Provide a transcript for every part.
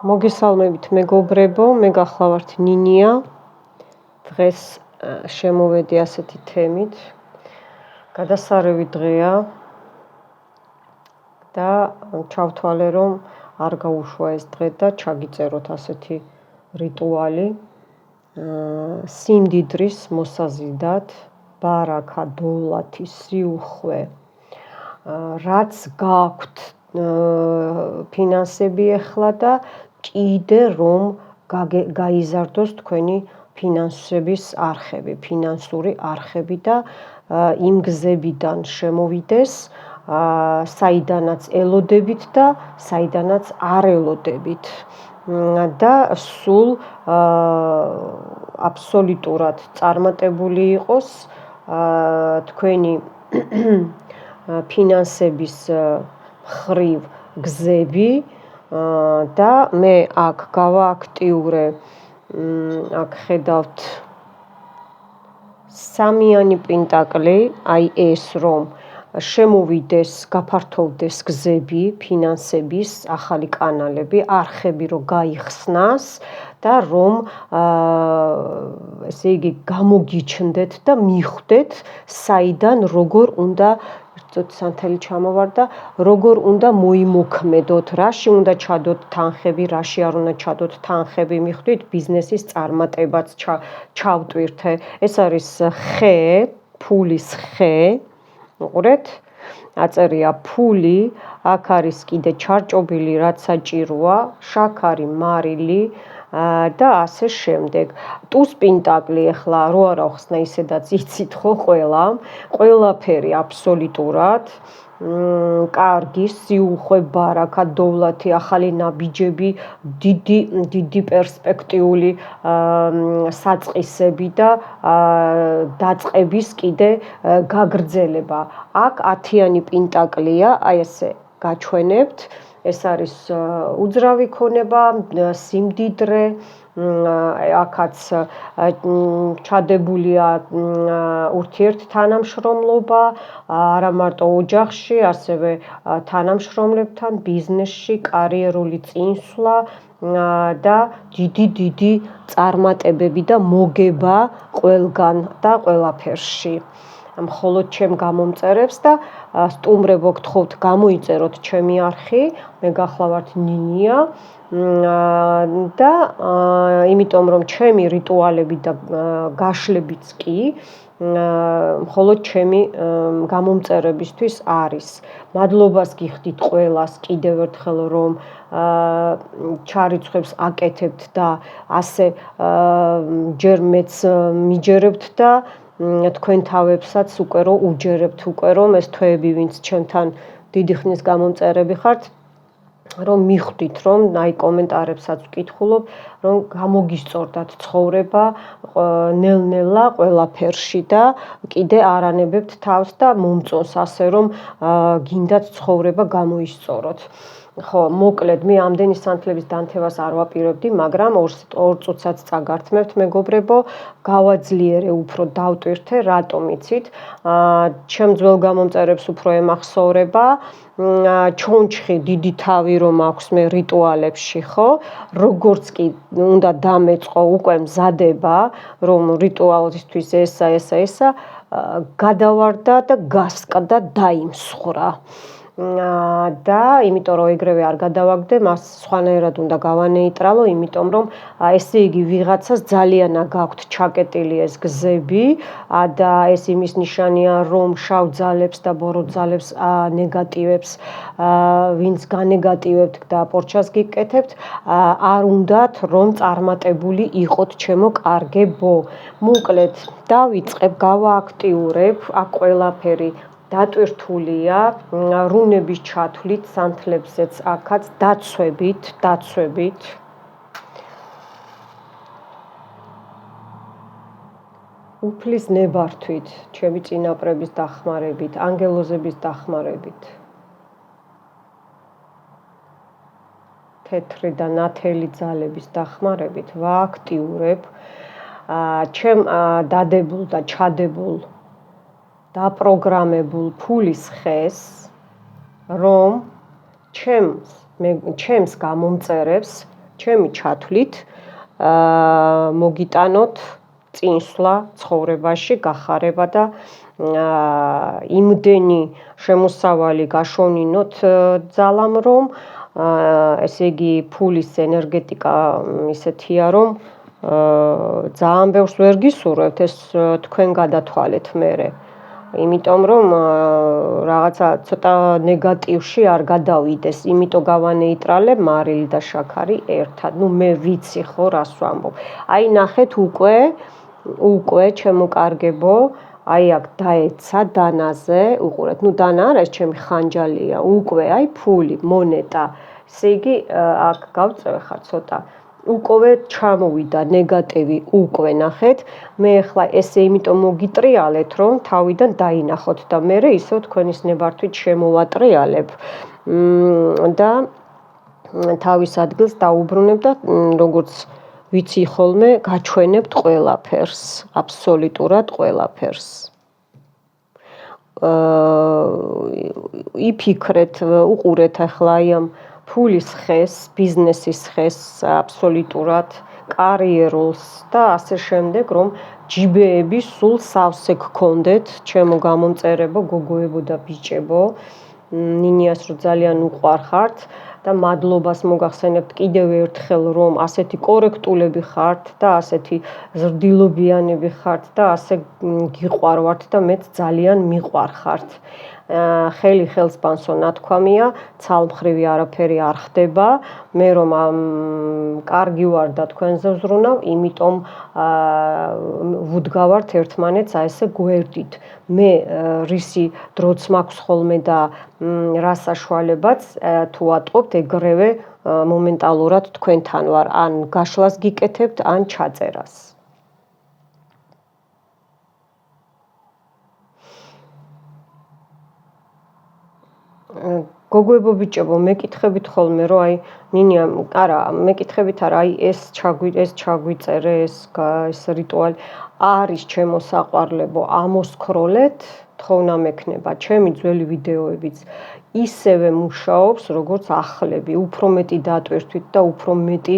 მოგესალმებით მეგობრებო, მე გახლავართ ნინია. დღეს შემოვედი ასეთი თემით. გადასარევი დღეა და ჩავთვალე, რომ არ გაუშვა ეს დღე და ჩაგიწეროთ ასეთი რიტუალი. სიმდიდრის მოსაზიდად, ბარაქა, დოვლათი, სიუხვე, რაც გაქვთ ფინანსები ახლა და კიდე რომ გაიზარდოს თქვენი ფინანსების არხები, ფინანსური არხები და იმ გზებიდან შემოვიდეს, საიდანაც ელოდებით და საიდანაც არ ელოდებით. და სულ აბსოლუტურად წარმატებული იყოს თქვენი ფინანსების მხრივ გზები და მე აქ გავააქტიურე, აქ ხედავთ სამიანი პენტაკლი, აი ეს რომ შემოვიდეს, გაფართოვდეს გზები, ფინანსების ახალი კანალები, არხები რომ გაიხსნას და რომ ესე იგი გამოგიჩნდეთ და მიხვდეთ, საიდან როგორ უნდა სანთელი ჩამოვარდა, როგორ უნდა მოიმოქმედოთ, რაში უნდა ჩადოთ თანხები, რაში არ უნდა ჩადოთ თანხები, მიხვდით ბიზნესის წარმატებაც ჩავტვირთე. ეს არის ხე, ფულის ხე. უყურეთ, აწერია ფული, აქ არის კიდე ჩარჭობილი, რაც საჭიროა, შაქარი, მარილი და ასე შემდეგ. ტუს პენტაკლი ახლა რო არ ახსნა, ისედაც იცით ხო ყველაფერი აბსოლუტურად. კარგი, სიუხვე, ბარაქა, დოვლათი, ახალი ნაბიჯები, დიდი პერსპექტიული საწყისები და დაწყების კიდე გაგრძელება. აქ 10-იანი პენტაკლია, აი ესე გაჩვენებთ. ეს არის უძრავი ქონება, სიმდიდრე, აქაც ჩადებულია ურთიერთთანამშრომლობა, არა მარტო ოჯახში, ასევე თანამშრომლებთან, ბიზნესში, კარიერული წინსვლა და დიდი წარმატებები და მოგება ყველგან და ყველაფერში. მხოლოდ ჩემ გამომწერებს და სტუმრებო გთხოვთ გამოიწეროთ ჩემი არხი, მე გახლავართ ნინია და იმიტომ რომ ჩემი რიტუალები და გაშლებიც კი მხოლოდ ჩემი გამომწერებისთვის არის. მადლობას გიხდით ყველას კიდევ ერთხელ რომ ჩარიცხვებს აკეთებთ და ასე ჯერ მეც მიჯერებთ და თქვენ თავებსაც უკვე რომ უჯერებთ, უკვე რომ ეს თვეები ვინც ჩემთან დიდი ხნის გამომწერები ხართ, რომ მიხვდით, რომ აი კომენტარებსაც ვკითხულობ, რომ გამოგისწორდათ ცხოვრება ნელ-ნელა ყველაფერში და კიდე არანებებთ თავს და მომწონს ასე რომ გინდათ ცხოვრება გამოისწოროთ. ხო, მოკლედ მე ამდენი სანთლების დანთევას არ ვაპირებდი, მაგრამ 2 წუთსაც წაგართმევთ მეგობრებო, გავაძლიერე უფრო დავტვირთე, რატომ იცით? ჩემ ძველ გამომწერებს უფრო ემახსოვრება, ჩონჩხი დიდი თავი რომ აქვს მე რიტუალებში, ხო? როგორც კი უნდა დამეწყო, უკვე მზადება, რომ რიტუალისთვის ესა გადავარდა და გასკდა დაიმსხვრა. და იმიტომ რომ ეგრევე არ გადავაგდე, მას სხვანაირად უნდა გავანეიტრალო, იმიტომ რომ ესე იგი ვიღაცას ძალიანა გაქვთ ჩაკეტილი ეს გზები და ეს იმის ნიშანია, რომ შავ ძალებს და ბორო ძალებს ნეგატივებს, ვინც განეგატივებთ და პორჩას გიკეთებთ, არ უნდათ რომ წარმატებული იყოთ ჩემო კარგებო. მოკლედ დავიწყებ, გავააქტიურებ, აქ ყველაფერი დატვირთულია, რუნების ჩათვლით, სანთლებზეც აქაც დაცვებით. უფლის ნებართვით, ჩემი წინაპრების დახმარებით, ანგელოზების დახმარებით. თეთრი და ნათელი ძალების დახმარებით ვააქტიურებ ჩემ დადებულ და ჩადებულ დაპროგრამებულ ფულის ხეს, რომ ჩემს გამომწერებს ჩემი ჩათვლით მოგიტანოთ წინსვლა ცხოვრებაში, გახარება და იმდენი შემოსავალი გაშოვნინოთ ძალამ, რომ ესე იგი ფულის ენერგეტიკა ისეთია, რომ ძალიან ბევრს ვერ გისურვებთ, ეს თქვენ გადათვალეთ მერე. იმიტომ რომ რაღაცა ცოტა ნეგატივში არ გადავიდეს, იმიტომ გავანეიტრალებ მარილი და შაქარი ერთად. მე ვიცი ხო რას ვამბობ. აი ნახეთ უკვე ჩემო კარგებო, აი აქ დაეცა დანაზე, უყურეთ, დანა არა ეს ჩემი ხანჯალია, უკვე აი ფული, მონეტა. ესე იგი აქ გავწევ ხარ ცოტა. უკვე ჩამოვიდა ნეგატივი, უკვე ნახეთ. მე ახლა ესე იმიტომ მოგიტრიალეთ, რომ თავიდან დაინახოთ და მე ისევ თქვენის ნებართვით შემოვატრიალებ და თავის ადგილს დაუბრუნებ და როგორც ვიცი ხოლმე გაჩვენებთ ყველაფერს, აბსოლუტურად ყველაფერს. იფიქრეთ, უყურეთ ახლა აი ამ ფულის ხეს, ბიზნესის ხეს, აბსოლუტურად კარიერულს და ასე შემდეგ, რომ ჯიბეები სულ სავსე გქონდეთ, ჩემო გამომწერებო, გოგოებო და ბიჭებო, ნინიას რო ძალიან უყვარხართ და მადლობას მოგახსენებთ კიდევ ერთხელ, რომ ასეთი კორექტულები ხართ და ასეთი ზრდილობიანები ხართ და ასე გიყვარვართ და მეც ძალიან მიყვარხართ. ხელი ხელს ბანსო ნათქვამია, ცალმხრივი არაფერი არ ხდება. მე რომ კარგი ვარ და თქვენზე ვზრუნავ, იმიტომ ვუდგავართ ერთმანეთს აი ესე გვერდით. მე რისი დროც მაქვს ხოლმე და რა საშუალებაც თუ ატყობთ, ეგრევე მომენტალურად თქვენთან ვარ, ან გაშლას გიკეთებთ, ან ჩაწერას. გოგოებო ბიჭებო, მეკითხებით ხოლმე, რომ აი ნინია, არა, მეკითხებით არა, აი ეს ჩაგვიწერე, ეს რიტუალი არის ჩემო საყვარლებო, ამოსქროლეთ, თხოვნა მექნება, ჩემი ძველი ვიდეოებიც ისევე მუშაობს, როგორც ახლები, უფრო მეტი დატვირთვით და უფრო მეტი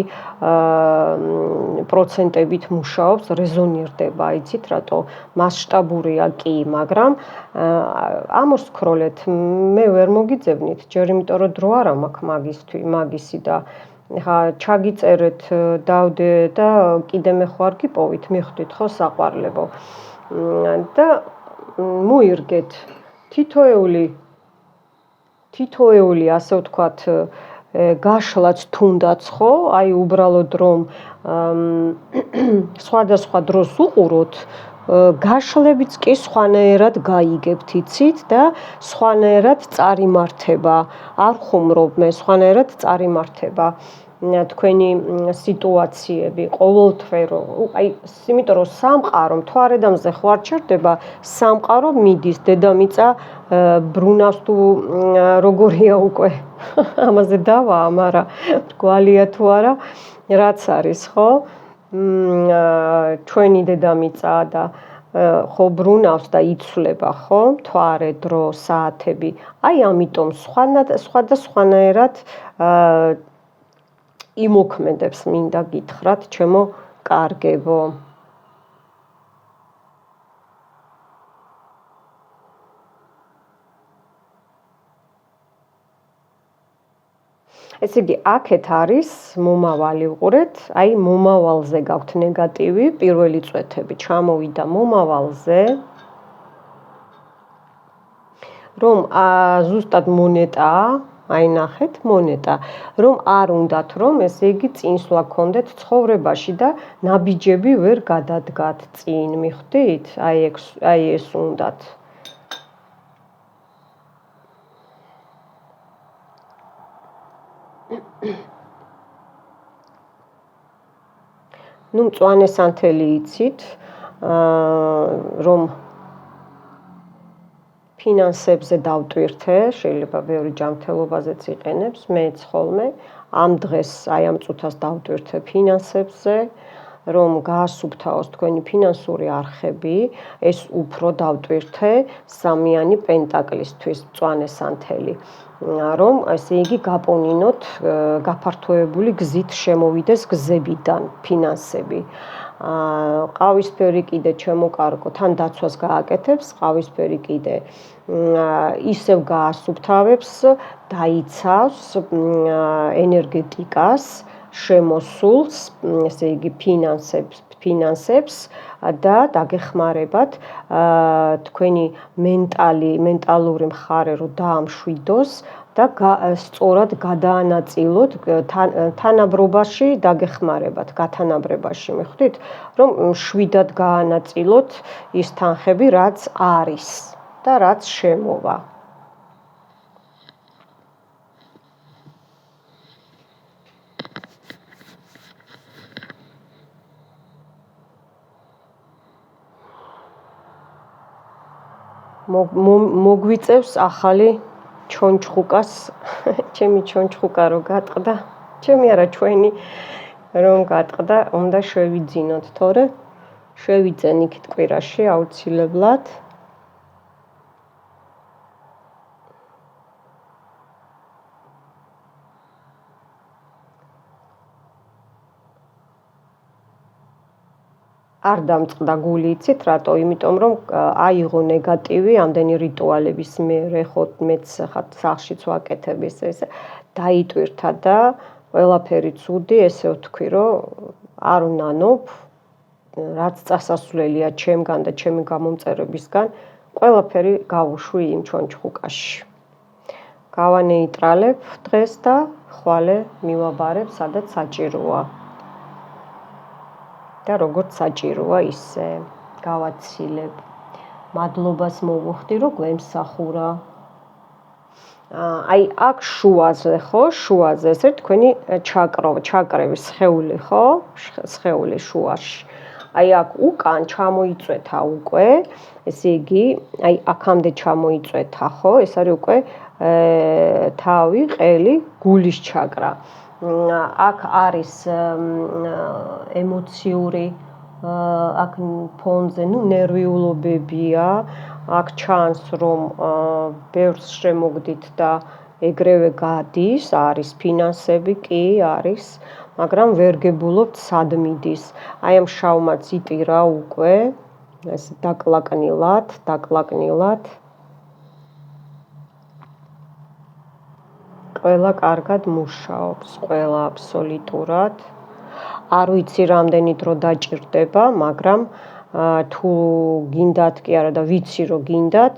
პროცენტებით მუშაობს, რეზონირდება, იცით რატო? მასშტაბურია კი, მაგრამ ამოსქროლეთ, მე ვერ მოგიძებნით, ჯერ იმიტომ რომ დრო არა მაქვს მაგისი და ხა ჩაგიწერეთ, დავდე და კიდე მე ხوار გიპოვით, მიხვდით ხო საყვარლებო. და მოირგეთ თითოეული ასე ვთქვათ გაშლაც თუნდაც ხო, აი უბრალოდ რომ სხვადასხვა დროს უყუროთ, გაშლებიც კი სხვანაირად გაიგებთ, იცით და სხვანაირად წარიმართება, არ ხუმრობ მე, სხვანაირად წარიმართება თქვენი სიტუაციები, ყოველთვერო, აი, იმიტომ რომ სამყარო მთვარედამზე ხო არ ჩერდება, სამყარო მიდის, დედამიწა ბრუნავს თუ როგორია უკვე, ამაზე დავაა, მაგრამ რგვალია თუ არა, რაც არის, ხო? ჩვენი დედამიწა და ხო ბრუნავს და იცვლება, ხო? მთვარე, დრო, საათები. აი ამიტომ სხვადასხვანაირად იმოქმედებს მინდა გითხრათ, ჩემო კარგებო. ესე იგი, აქეთ არის მომავალი, უყურეთ, აი მომავალზე გაქვთ ნეგატივი, პირველი წვეთები ჩამოვიდა მომავალზე, რომ ზუსტად მონეტაა, აი ნახეთ, მონეტა, რომ არ უნდათ, რომ ესე იგი წინსვლა გქონდეთ ცხოვრებაში და ნაბიჯები ვერ გადადგათ წინ, მიხვდით? აი ეს უნდათ. მწვანე სანთელი იცით, რომ ფინანსებზე დავტვირთე, შეიძლება ბევრი ჯანმრთელობაზეც იყენებს, მეც ხოლმე, ამ დღეს, აი ამ წუთას დავტვირთე ფინანსებზე, რომ გაასუფთავოს თქვენი ფინანსური არხები, ეს უფრო დავტვირთე სამიანი პენტაკლისთვის მწვანე სანთელი, რომ ესე იგი გაპონინოთ გაფართოებული გზით შემოვიდეს გზებიდან ფინანსები. ყავისფერი კიდე ჩემო კარგო, თან დაცვას გააკეთებს, ყავისფერი კიდე ისევ გაასუფთავებს, დაიცავს ენერგეტიკას, შემოსულს, ესე იგი ფინანსებს და დაგეხმარებათ თქვენი მენტალური მხარე რომ დაამშვიდოს და სწორად გადაანაწილოთ თანაბრობაში დაგეხმარებათ, გათანაბრებაში, მიხვდით, რომ შვიდად გაანაწილოთ ის თანხები, რაც არის და რაც შემოვა. მოგვიწევს ახალი ჩონჩხუკას, ჩემი ჩონჩხუკა რო გატყდა, ჩემი არა ჩვენი რომ გატყდა, უნდა შევიძინოთ, თორე შევიძენ იქით კვირაში აუცილებლად. არ დამწყდა გული, იცით რატო? იმიტომ რომ აიღო ნეგატივი ამდენი რიტუალების მერე, ხო მეც ხათ სახლშიც ვაკეთებ ეს დაიტვირთა და ყველაფერი ცუდი, ესე ვთქვი, რომ არ ვნანობ, რაც წასასვლელია ჩემგან და ჩემი გამომწერებისგან, ყველაფერი გავუშვი იმ ჩონჩხუკაში. გავანეიტრალებ დღეს და ხვალე მივაბარებ, სადაც საჭიროა. და როგორც საჭიროა ისე გავაცილებ. მადლობას მოვუხდი, რომ გვემსახურა. აი აქ შუაზე, ხო, შუაზე ესე თქვენი ჩაკრები, სხეული, ხო? სხეული შუაში. აი აქ უკან ჩამოიწვეთა უკვე, ესე იგი, აი აქამდე ჩამოიწვეთა, ხო? ეს არის უკვე თავი, ყელი, გულის ჩაკრა. აქ არის ემოციური, აქ ფონზე, ნერვიულობებია, აქ ჩანს, რომ ბევრს შემოგდით და ეგრევე გადის, არის ფინანსები, კი არის, მაგრამ ვერ გებულობთ სად მიდის. აი ამ შავმაც იტირა უკვე, ეს დაკლაკნილად. ყველა კარგად მუშაობს, ყველა აბსოლუტურად. არ ვიცი რამდენი დრო დაჭირდება, მაგრამ თუ გინდათ კი არა და ვიცი რომ გინდათ,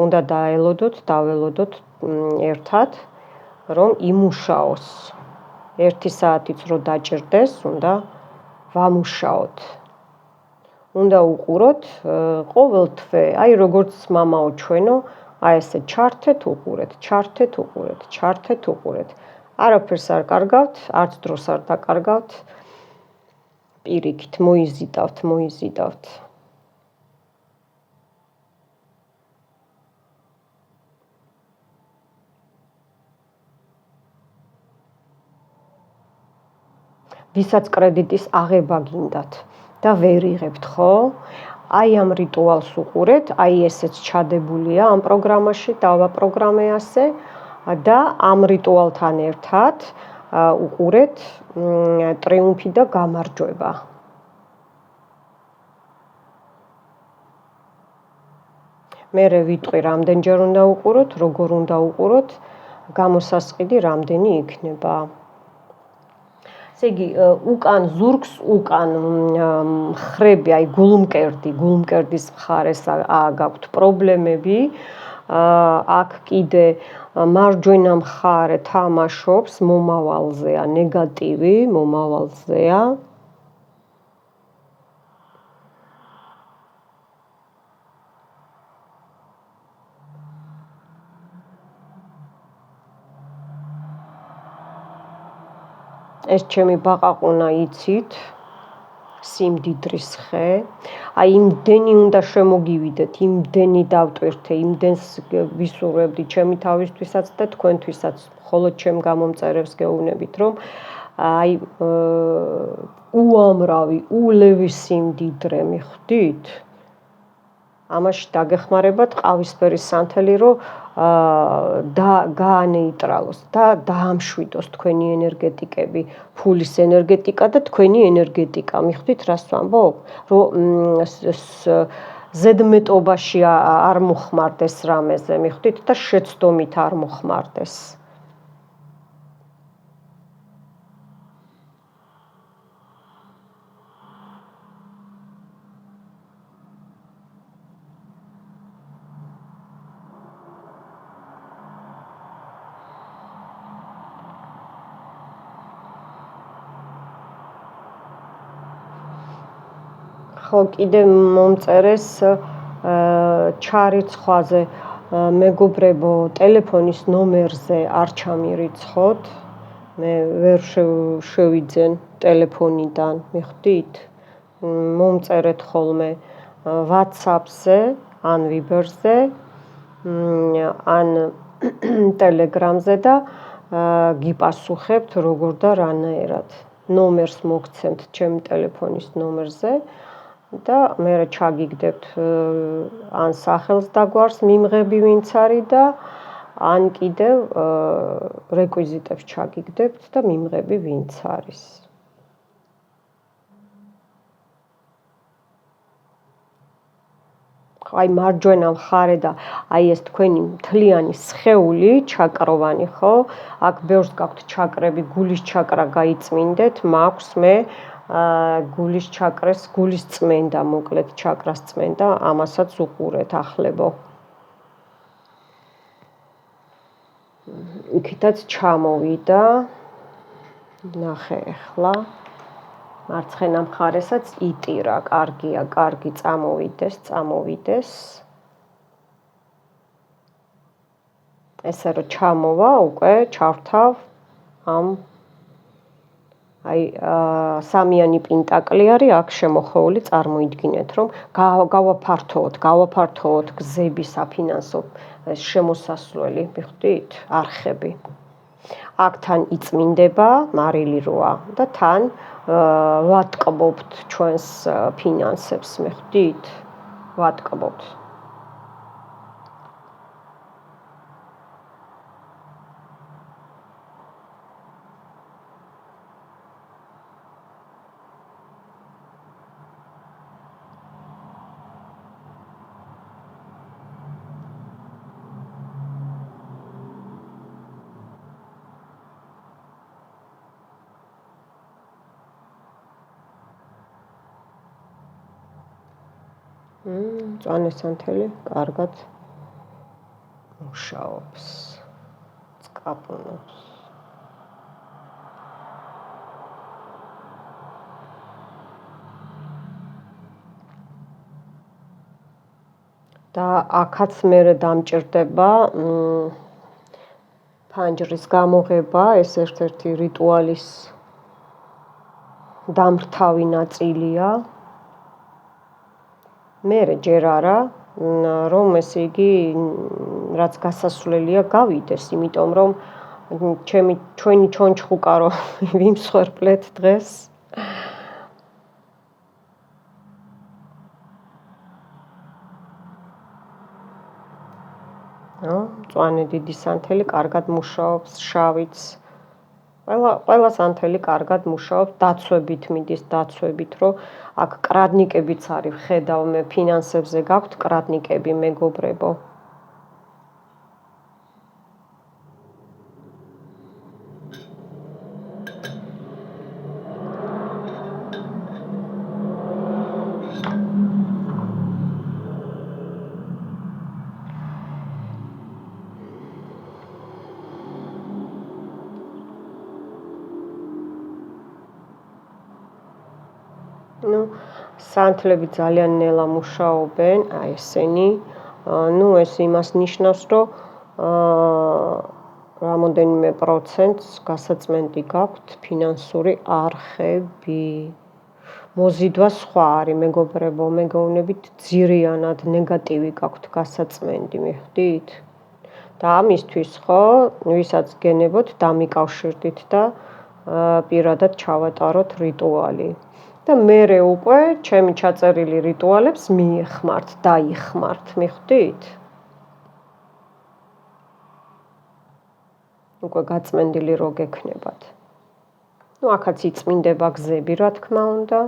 უნდა დაველოდოთ ერთად, რომ იმუშაოს. 1 საათიც რო დაჭირდეს, უნდა ვამუშაოთ. უნდა უყუროთ ყოველ თვე, აი როგორც მამაო ჩვენო, აი ესე ჩართეთ უყურეთ. არაფერს არ კარგავთ, არც დროს არ დაკარგავთ. პირიქით მოიზიდავთ. ვისაც კრედიტის აღება გინდათ და ვერ იღებთ, ხო? აი ამ რიტუალს უყურეთ, აი ესეც ჩადებულია ამ პროგრამაში, დავაპროგრამე ასე და ამ რიტუალთან ერთად უყურეთ ტრიუმფი და გამარჯვება. მერე ვიტყვი რამდენჯერ უნდა უყუროთ, როგორ უნდა უყუროთ, გამოსასყიდი რამდენი იქნება. ესე იგი, უკან ზურგს, უკან ხრები, აი გულმკერდის მხარეს გაქვთ პრობლემები, აქ კიდე მარჯვენა მხარე თამაშობს მომავალზეა, ნეგატივი მომავალზეა. ეს ჩემი ბაყაყუნა იცით, სიმდიდრის ხე, აი იმდენი უნდა შემოგივიდეთ, იმდენი დავტვირთე, იმდენს ვისურვებდი ჩემი თავისთვისაც და თქვენთვისაც, მხოლოდ ჩემ გამომწერებს გეუბნებით, რომ აი უამრავი ულევის სიმდიდრე მიხვდით? ამაში დაგეხმარებათ ყავისფერი სანთელი, რომ გაანეიტრალოს და დაამშვიდოს თქვენი ენერგეტიკები, ფულის ენერგეტიკა და თქვენი ენერგეტიკა. მიხვდით რას ვამბობ? რომ ზედმეტობაში არ მოხმარდეს რამეზე, მიხვდით და შეცდომით არ მოხმარდეს. ხო, კიდე მომწერეს ჩარიცხვაზე, მეგობრებო, ტელეფონის ნომერზე არ ჩამირიცხოთ. მე ვერ შევიძენ ტელეფონიდან, მიხვდით? მომწერეთ ხოლმე WhatsApp-ზე, ან Viber-ზე, ან Telegram-ზე და გიპასუხებთ როგორ და რანაირად. ნომერს მოგცემთ ჩემი ტელეფონის ნომერზე. და მე ჩაგიგდებთ ან სახელს და გვარს მიმღები ვინც არის და ან კიდევ რეკვიზიტებს ჩაგიგდებთ და მიმღები ვინც არის. აი მარჯვენა მხარე და აი ეს თქვენი მთლიანი სხეული ჩაკროვანი, ხო? აქ ბევრს გაქვთ ჩაკრები, გულის ჩაკრა გაიწმინდეთ, მაქვს მე გულის ჩაკრას, გულის წმენდა, მოკლედ ჩაკრას წმენდა, ამასაც უყურეთ ახლებო. იქითაც ჩამოვიდა. ნახე ახლა. მარცხენა მხარესაც იტირა, კარგია, კარგი, წამოვიდეს. ესე რომ ჩამოვა, უკვე ჩავთავ ამ აი სამიანი პინტაკლი არის აქ შემოხეული, წარმოიდგინეთ, რომ გავაფართოვოთ გზები, საფინანსო შემოსასვლელი, მიხვდით? არხები. აქთან იწმინდება მარილი როა და თან ვატკბობთ ჩვენს ფინანსებს, მიხვდით? ვატკბობთ. მწვანე სანთელი კარგად მუშაობს, წკაპუნობს. და აქაც მერე დამჭირდება ფანჯრის გამოღება, ეს ერთ-ერთი რიტუალის დამრთავი ნაწილია. მერე ჯერ არა, რომ ესე იგი რაც გასასვლელია გავიდეს, იმიტომ რომ ჩვენი ჩონჩხუკა რომ ვიმსხვერპლეთ დღეს. მწვანე დიდი სანთელი კარგად მუშაობს, შავიც. ყველა სანთელი კარგად მუშაობს, დაცვებით მიდის, რომ აქ კრადნიკებიც არის, ხედავ მე ფინანსებზე გაქვთ კრადნიკები, მეგობრებო. სანთლები ძალიან ნელა მუშაობენ, აი ესენი. ეს იმას ნიშნავს, რომ რამოდენიმე პროცენტს გასაწმენდი გაქვთ ფინანსური არხები. მოზიდვა სხვა არის, მეგობრებო, მეგოვნებით ძირიანად ნეგატივი გაქვთ გასაწმენდი, მიხვდით? და ამისთვის, ხო, ვისაც გენებოთ, დამიკავშირდით და პირადად ჩავატაროთ რიტუალი. და მერე უკვე ჩემი ჩაწერილი რიტუალებს მიეხმართ, დაიხმართ, მიხვდით? უკვე გაწმენდილი რო გექნებათ. აქაც იწმინდება გზები, რა თქმა უნდა.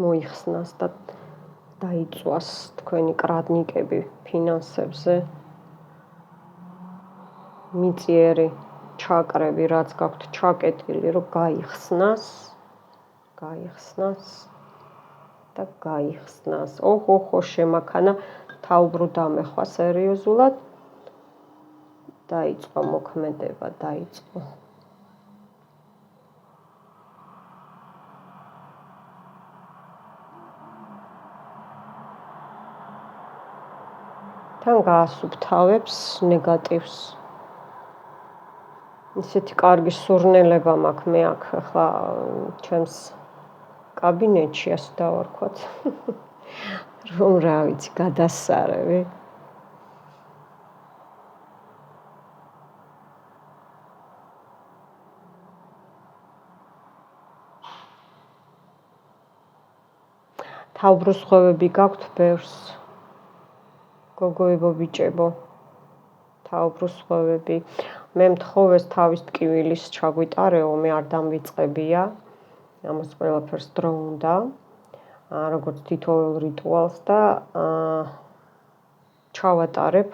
მოიხსნას და დაიწვას თქვენი კრადნიკები ფინანსებზე. მიწიერი ჩაკრები, რაც გაქვთ ჩაკეტილი, რომ გაიხსნას და გაიხსნას. ოჰო, შემაქანა თავბრუ დამეხვა სერიოზულად. დაიწყო მოქმედება, დაიწყო. თან გაასუფთავებს ნეგატივს. ისეთი კარგი სურნელება მაქვს მე აქ ახლა ჩემს კაბინეტში ასე დავარქვათ. რომ რა ვიცი, გადასარევი. თავბრუსხვევები გაქვთ ბევრს. გოგოებო, ბიჭებო, თავბრუსხვევები. მე მთხოვეს თავის ტკივილის ჩაგვიტარეო, მე არ დამვიწყებია. ამას ყველაფერს დრო უნდა. როგორც თითოეულ რიტუალს და ჩავატარებ.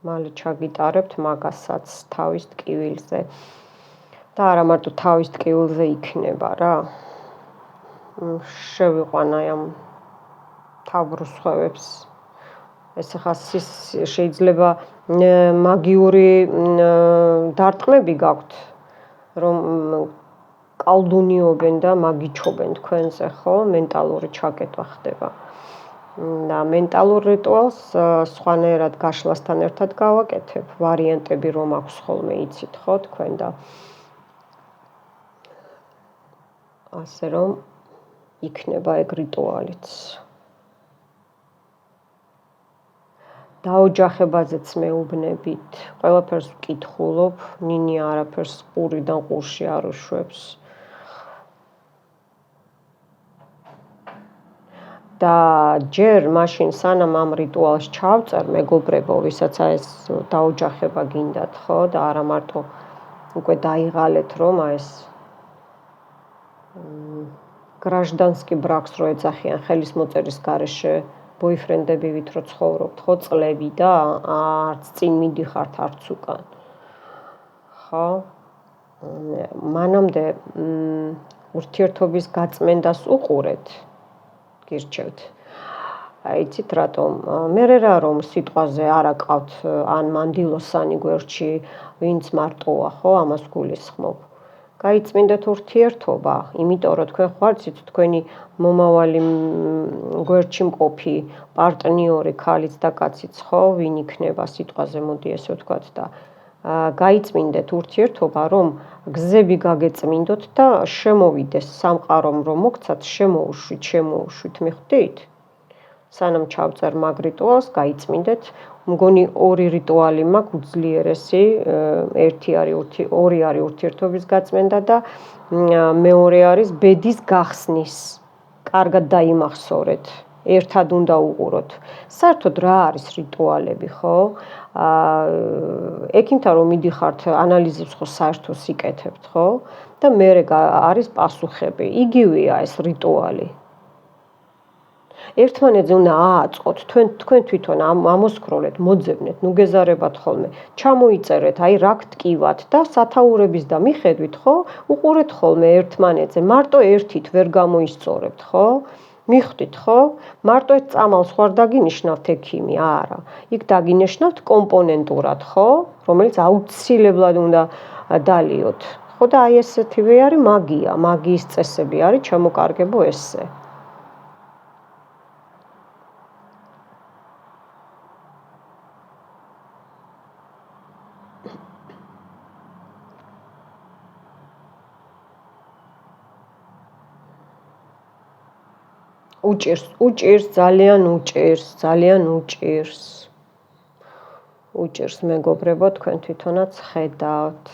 მალე ჩაგიტარებთ მაგასაც თავის ტკივილზე. და არა მარტო თავის ტკივილზე იქნება რა. შევიყვანა ამ თავბრუსხვევებს. ეს ახლა შეიძლება მაგიური დარტყმები გაქვთ, რომ კალდუნიობენ და მაგიჩობენ თქვენზე, ხო? მენტალური ჩაკეტვა ხდება. და მენტალურ რიტუალს სხვანაირად გაშლასთან ერთად გავაკეთებ. ვარიანტები რომ აქვს ხოლმე იცით, ხო, თქვენ და ასე რომ იქნება ეგ რიტუალიც. დაოჯახებაზეც მეუბნებით, ყველაფერს ვკითხულობ, ნინი არაფერს ყურიდან ყურში არ უშვებს. და ჯერ მაშინ სანამ ამ რიტუალს ჩავწერ, მეგობრებო, ვისაც ეს დაოჯახება გინდათ, ხო, და არა მარტო უკვე დაიღალეთ, რომ ეს გრაჟდანსკი ბრაკს რო ეძახიან ხელის მოწერის გარეშე ბოიფრენდები ვით რო ცხოვრობთ, ხო, წლები და არც წინ მიდიხართ, არც უკან. ხო? მანამდე ურთიერთობის გაწმენდას უყურეთ. გირჩევთ. იცით რატომ? მე რა რომ სიტყვაზე არ აკავთ ან მანდილოსანი გვერდში, ვინც მარტოა, ხო, ამას გულისხმობ. გაიწმინდეთ ურთიერთობა, იმიტომ რომ თქვენ ხართ თქვენი მომავალი გვერდში მყოფი პარტნიორი, ქალიც და კაციც, ხო, ვინ იქნება სიტყვაზე, მოდი ესე ვთქვათ და გაიწმინდეთ ურთიერთობა, რომ გზები გაგეწმინდოთ და შემოვიდეს სამყარომ რომ მოგცათ, შემოუშვით, მიხვდით? სანამ ჩავწერ მაგ რიტუალს, გაიწმინდეთ. მგონი ორი რიტუალი მაქვს უძლიერესი, ორი არის ურთიერთობის გაწმენდა და მეორე არის ბედის გახსნის. კარგად დაიმახსოვრეთ. ერთად უნდა უყუროთ. საერთოდ რა არის რიტუალები, ხო? ექიმთან რომ მიდიხართ, ანალიზებს ხო საერთოდ სიკეთებთ, ხო? და მერე არის პასუხები. იგივეა ეს რიტუალი. ერთმანეთზე უნდა ააწყოთ, თქვენ თვითონ ამოსქროლეთ, მოძებნეთ, ნუ გეზარებათ ხოლმე. ჩამოიწერეთ, აი რა გტკივათ და სათაურების და მიხედვით, ხო? უყურეთ ხოლმე ერთმანეთზე. მარტო ერთით ვერ გამოისწორებთ, ხო? მიხვდით, ხო? მარტო ეს წამალს ხარ დაგინიშნავთ ექიმი, არა. იქ დაგინიშნავთ კომპონენტურად, ხო? რომელიც აუცილებლად უნდა დალიოთ. ხო და აი ესეთივე არის მაგია, მაგიის წესები არის ჩამოკარგებო ესე. უჭირს, ძალიან უჭირს მეგობრებო, თქვენ თვითონაც ხედავთ.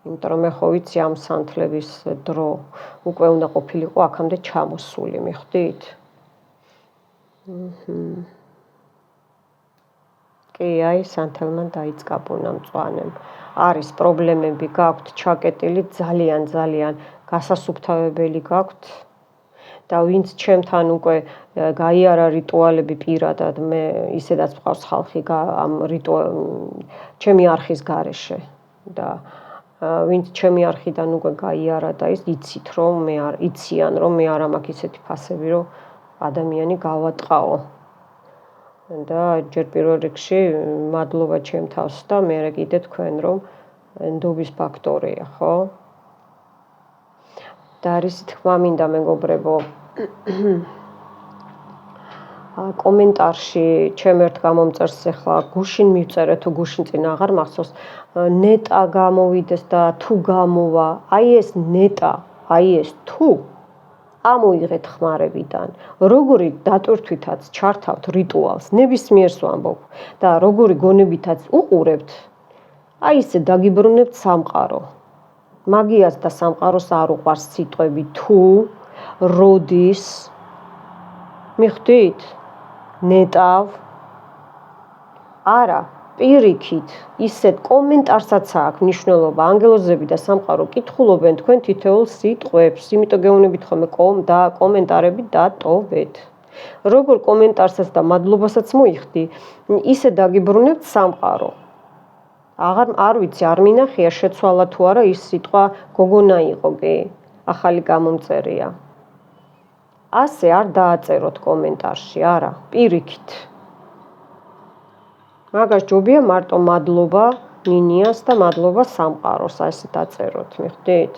იმიტომ რომ მე ხო ვიცი ამ სანთლების დრო უკვე უნდა ყოფილიყო აქამდე ჩამოსული, მიხვდით? კი, აი სანთელმა დაიწყა ბუნამწვანემ. არის პრობლემები გაქვთ ჩაკეტილი, ძალიან გასასუფთავებელი გაქვთ. და ვინც ჩემთან უკვე გაიარა რიტუალები პირადად, მე ისედაც მყავს ხალხი ამ ჩემი არხის გარეშე და ვინც ჩემი არხიდან უკვე გაიარა და იცით რომ იციან რომ მე არ მაქვს ისეთი ფასები რომ ადამიანი გავატყაო. და ჯერ პირველ რიგში მადლობა ჩემ თავს და მერე კიდე თქვენ რომ ნდობის ფაქტორია, ხო? და არის თქმა მინდა მეგობრებო კომენტარში ჩემ ერთ გამომწერს ახლა გუშინ მივწერე თუ გუშინ წინ აღარ მახსოვს ნეტა გამოვიდეს და თუ გამოვა აი ეს ნეტა აი ეს თუ ამოიღეთ ხმარებიდან როგორი დატვირთვითაც ჩართავთ რიტუალს ნებისმიერს ვამბობ და როგორი გონებითაც უყურებთ აი ესე დაგიბრუნებთ სამყარო მაგიას და სამყაროს არ უყვარს სიტყვები თუ როდის მიხვდით ნეტავ არა პირიქით ისეთ კომენტარსაც აქვს მნიშვნელობა ანგელოზები და სამყარო კითხულობენ თქვენ თითოეულ სიტყვებს იმიტომ გეუბნებით ხოლმე და კომენტარები დატოვეთ როგორ კომენტარსაც და მადლობასაც მოიხდი ისე დაგიბრუნებთ სამყარო არ ვიცი არ მინახია შეცვალა თუ არა ის სიტყვა გოგონა იყო კი ახალი გამომწერია ასე არ დააწეროთ კომენტარში არა პირიქით მაგას ჯობია მარტო მადლობა ნინიას და მადლობა სამყაროს ასე დაწეროთ მიხვდით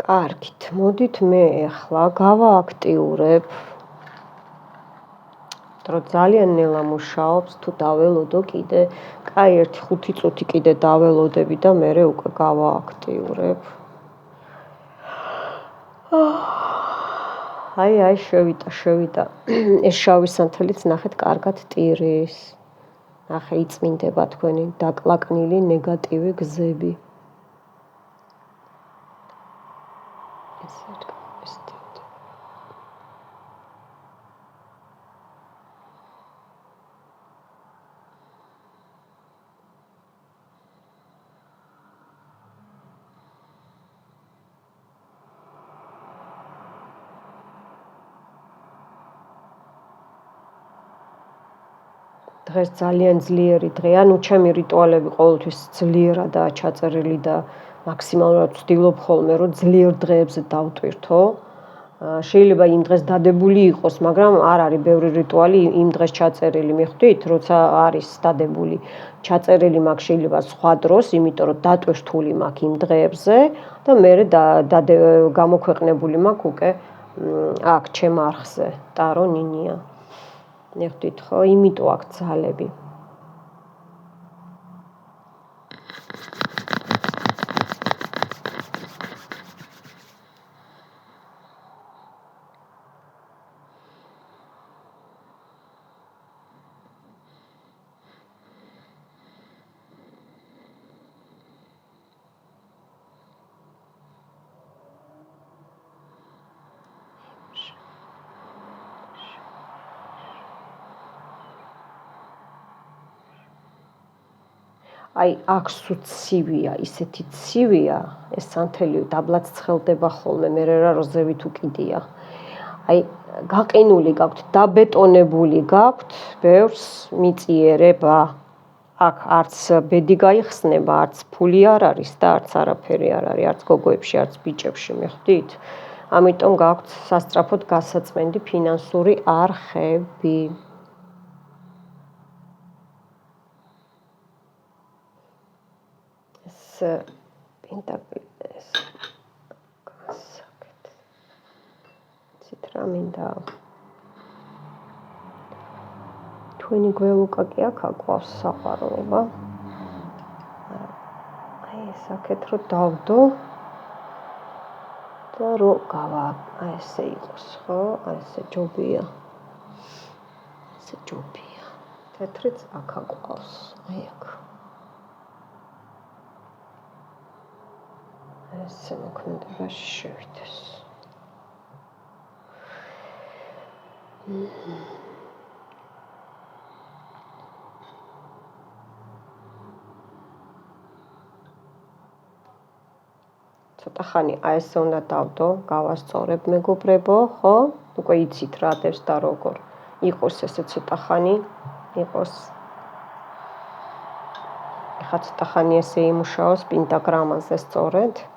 კარგით, მოდით მე ახლა გავააქტიურებ რომ ძალიან ნელა მუშაობს თუ დაველოდო კიდე კაი 1-5 წუთი კიდე დაველოდები და მერე უკვე გავააქტიურებ აი შევიდა ეს შავი სანთელიც ნახეთ კარგად ტირის ნახე იწმინდება თქვენი დაკლაკნილი ნეგატივი გზები დღეს ძალიან ძლიერი დღეა, ნუ ჩემი რიტუალები ყოველთვის ძლიერადაა ჩაწერილი და მაქსიმალურად ვცდილობ ხოლმე რომ ძლიერ დღეებზე დავტვირთო. შეიძლება იმ დღეს დადებული იყოს, მაგრამ არ არის ბევრი რიტუალი იმ დღეს ჩაწერილი, მიხვდით, როცა არის დადებული. ჩაწერილი მაქვს შეიძლება სხვა დროს, იმიტომ რომ დატვირთული მაქვს იმ დღეებზე და მერე გამოქვეყნებული მაქვს უკვე აქ ჩემ არხზე, ტარო ნინია. მიხვდით ხო, იმიტომ აქვს ძალები. აი, აქ სუცივია, ისეთი ცივია, ეს სანთელი დაბლად ცხელდება ხოლმე, მე რა როზევით უკიდია. აი, გაყინული გაქვთ, დაბეტონებული გაქვთ, ბევრს მიწიერება. აქ არც ბედი გაიხსნება, არც ფული არ არის და არც არაფერი არ არის, არც გოგოებში, არც ბიჭებში, მიხვდით? ამიტომ გაქვთ სასწრაფოდ გასაწმენდი ფინანსური არხები. პენტაკლის გასაგეთ. რა მინდა. თქვენი გველუკა კი აქ აკვავს საყვარლობა. აი ეს აქეთ რო დავდო და რო გავა, აი ესე იყოს, ხო? აი ესე ჯობია. ესე ჯობია. თეთრიც აქ აკვავს, აი აქ. ესე მოქმედებაში შევიდეს. ცოტა ხანი აი ესე უნდა დავდო, გავასწორებ მეგობრებო, ხო? უკვე იცით რა დევს და როგორ. იყოს ესე ცოტა ხანი, იყოს. ეხლა ცოტა ხანი ესე იმუშაოს პენტაგრამაზე სწორედ.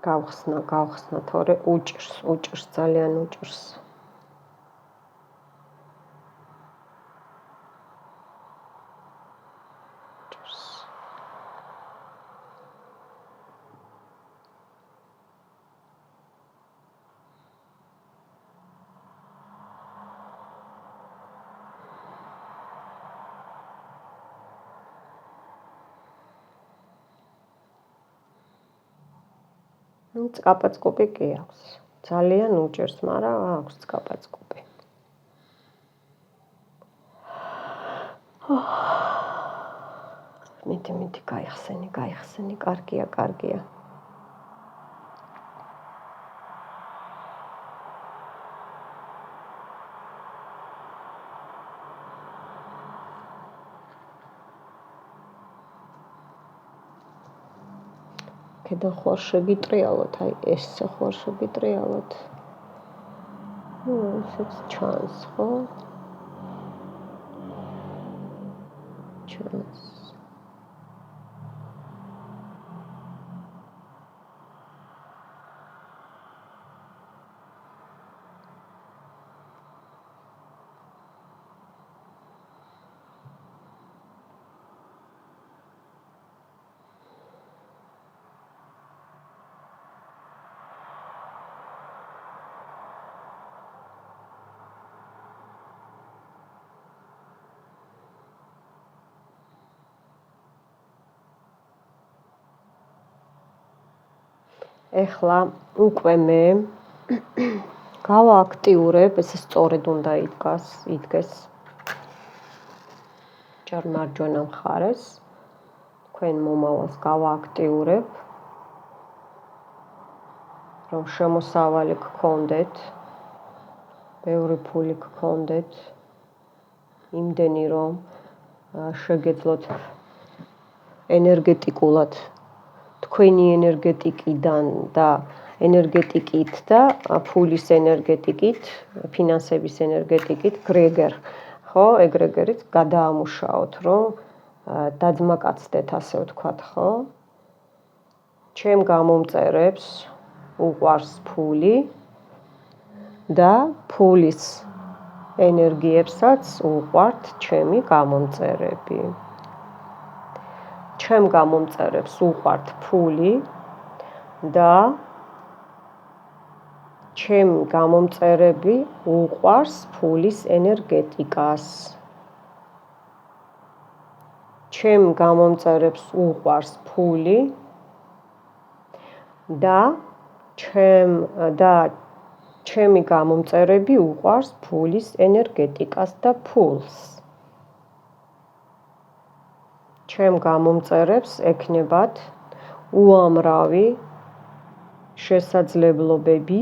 გავხსნა, თორე უჭირს, ძალიან უჭირს. წყაპაწყუბი კი აქვს. ძალიან უჭირს, მაგრამ აქვს წყაპაწყუბი. მიდი, გაიხსენი, კარგია. კიდე ხوار შეგიტრიალოთ, აი ესე ხوار შეგიტრიალოთ. ესეც ჩანს, ხო? ჩანს. ეხლა უკვე მე გავააქტიურებ, ესე სწორედ უნდა იდგეს. ჯერ მარჯვენა მხარეს თქვენ მომავალს გავააქტიურებ, რომ შემოსავალი გქონდეთ, ბევრი ფული გქონდეთ, იმდენი რომ შეგეძლოთ ენერგეტიკულად თქვენი ენერგეტიკიდან და ენერგეტიკით და ფულის ენერგეტიკით, ფინანსების ენერგეტიკით გრეგერ, ხო, ეგრეგერით გადაამუშაოთ, რომ დაძმაკაცდეთ, ასე ვთქვათ, ხო? ჩემ გამომწერებს უყვარს ფული და ფულის ენერგიებსაც უყვართ ჩემი გამომწერები. ჩემ გამომწერებს უყვართ ფული და ჩემ გამომწერები უყვარს ფულის ენერგეტიკას. ჩემ გამომწერებს უყვარს ფული და ჩემი გამომწერები უყვარს ფულის ენერგეტიკას და ფულს. ჩემ გამომწერებს ექნებათ უამრავი შესაძლებლობები,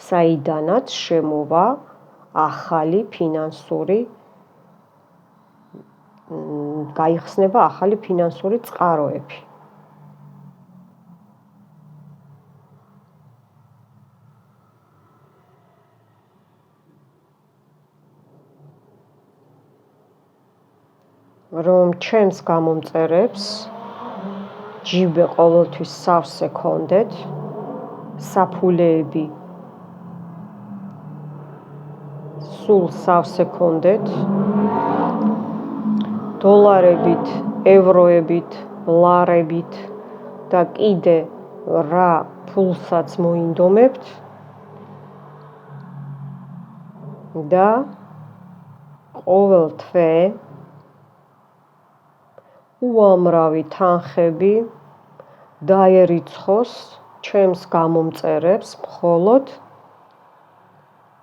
საიდანაც შემოვა ახალი ფინანსური გაიხსნება ახალი ფინანსური წყაროები. რომ ჩემს გამომწერებს ჯიბე ყოველთვის სავსე ქონდეთ, საფულეები სულ სავსე გქონდეთ დოლარებით, ევროებით, ლარებით და კიდე რა ფულსაც მოინდომებთ და ყოველ თვე უამრავი თანხები დაერიცხოს ჩემს გამომწერებს მხოლოდ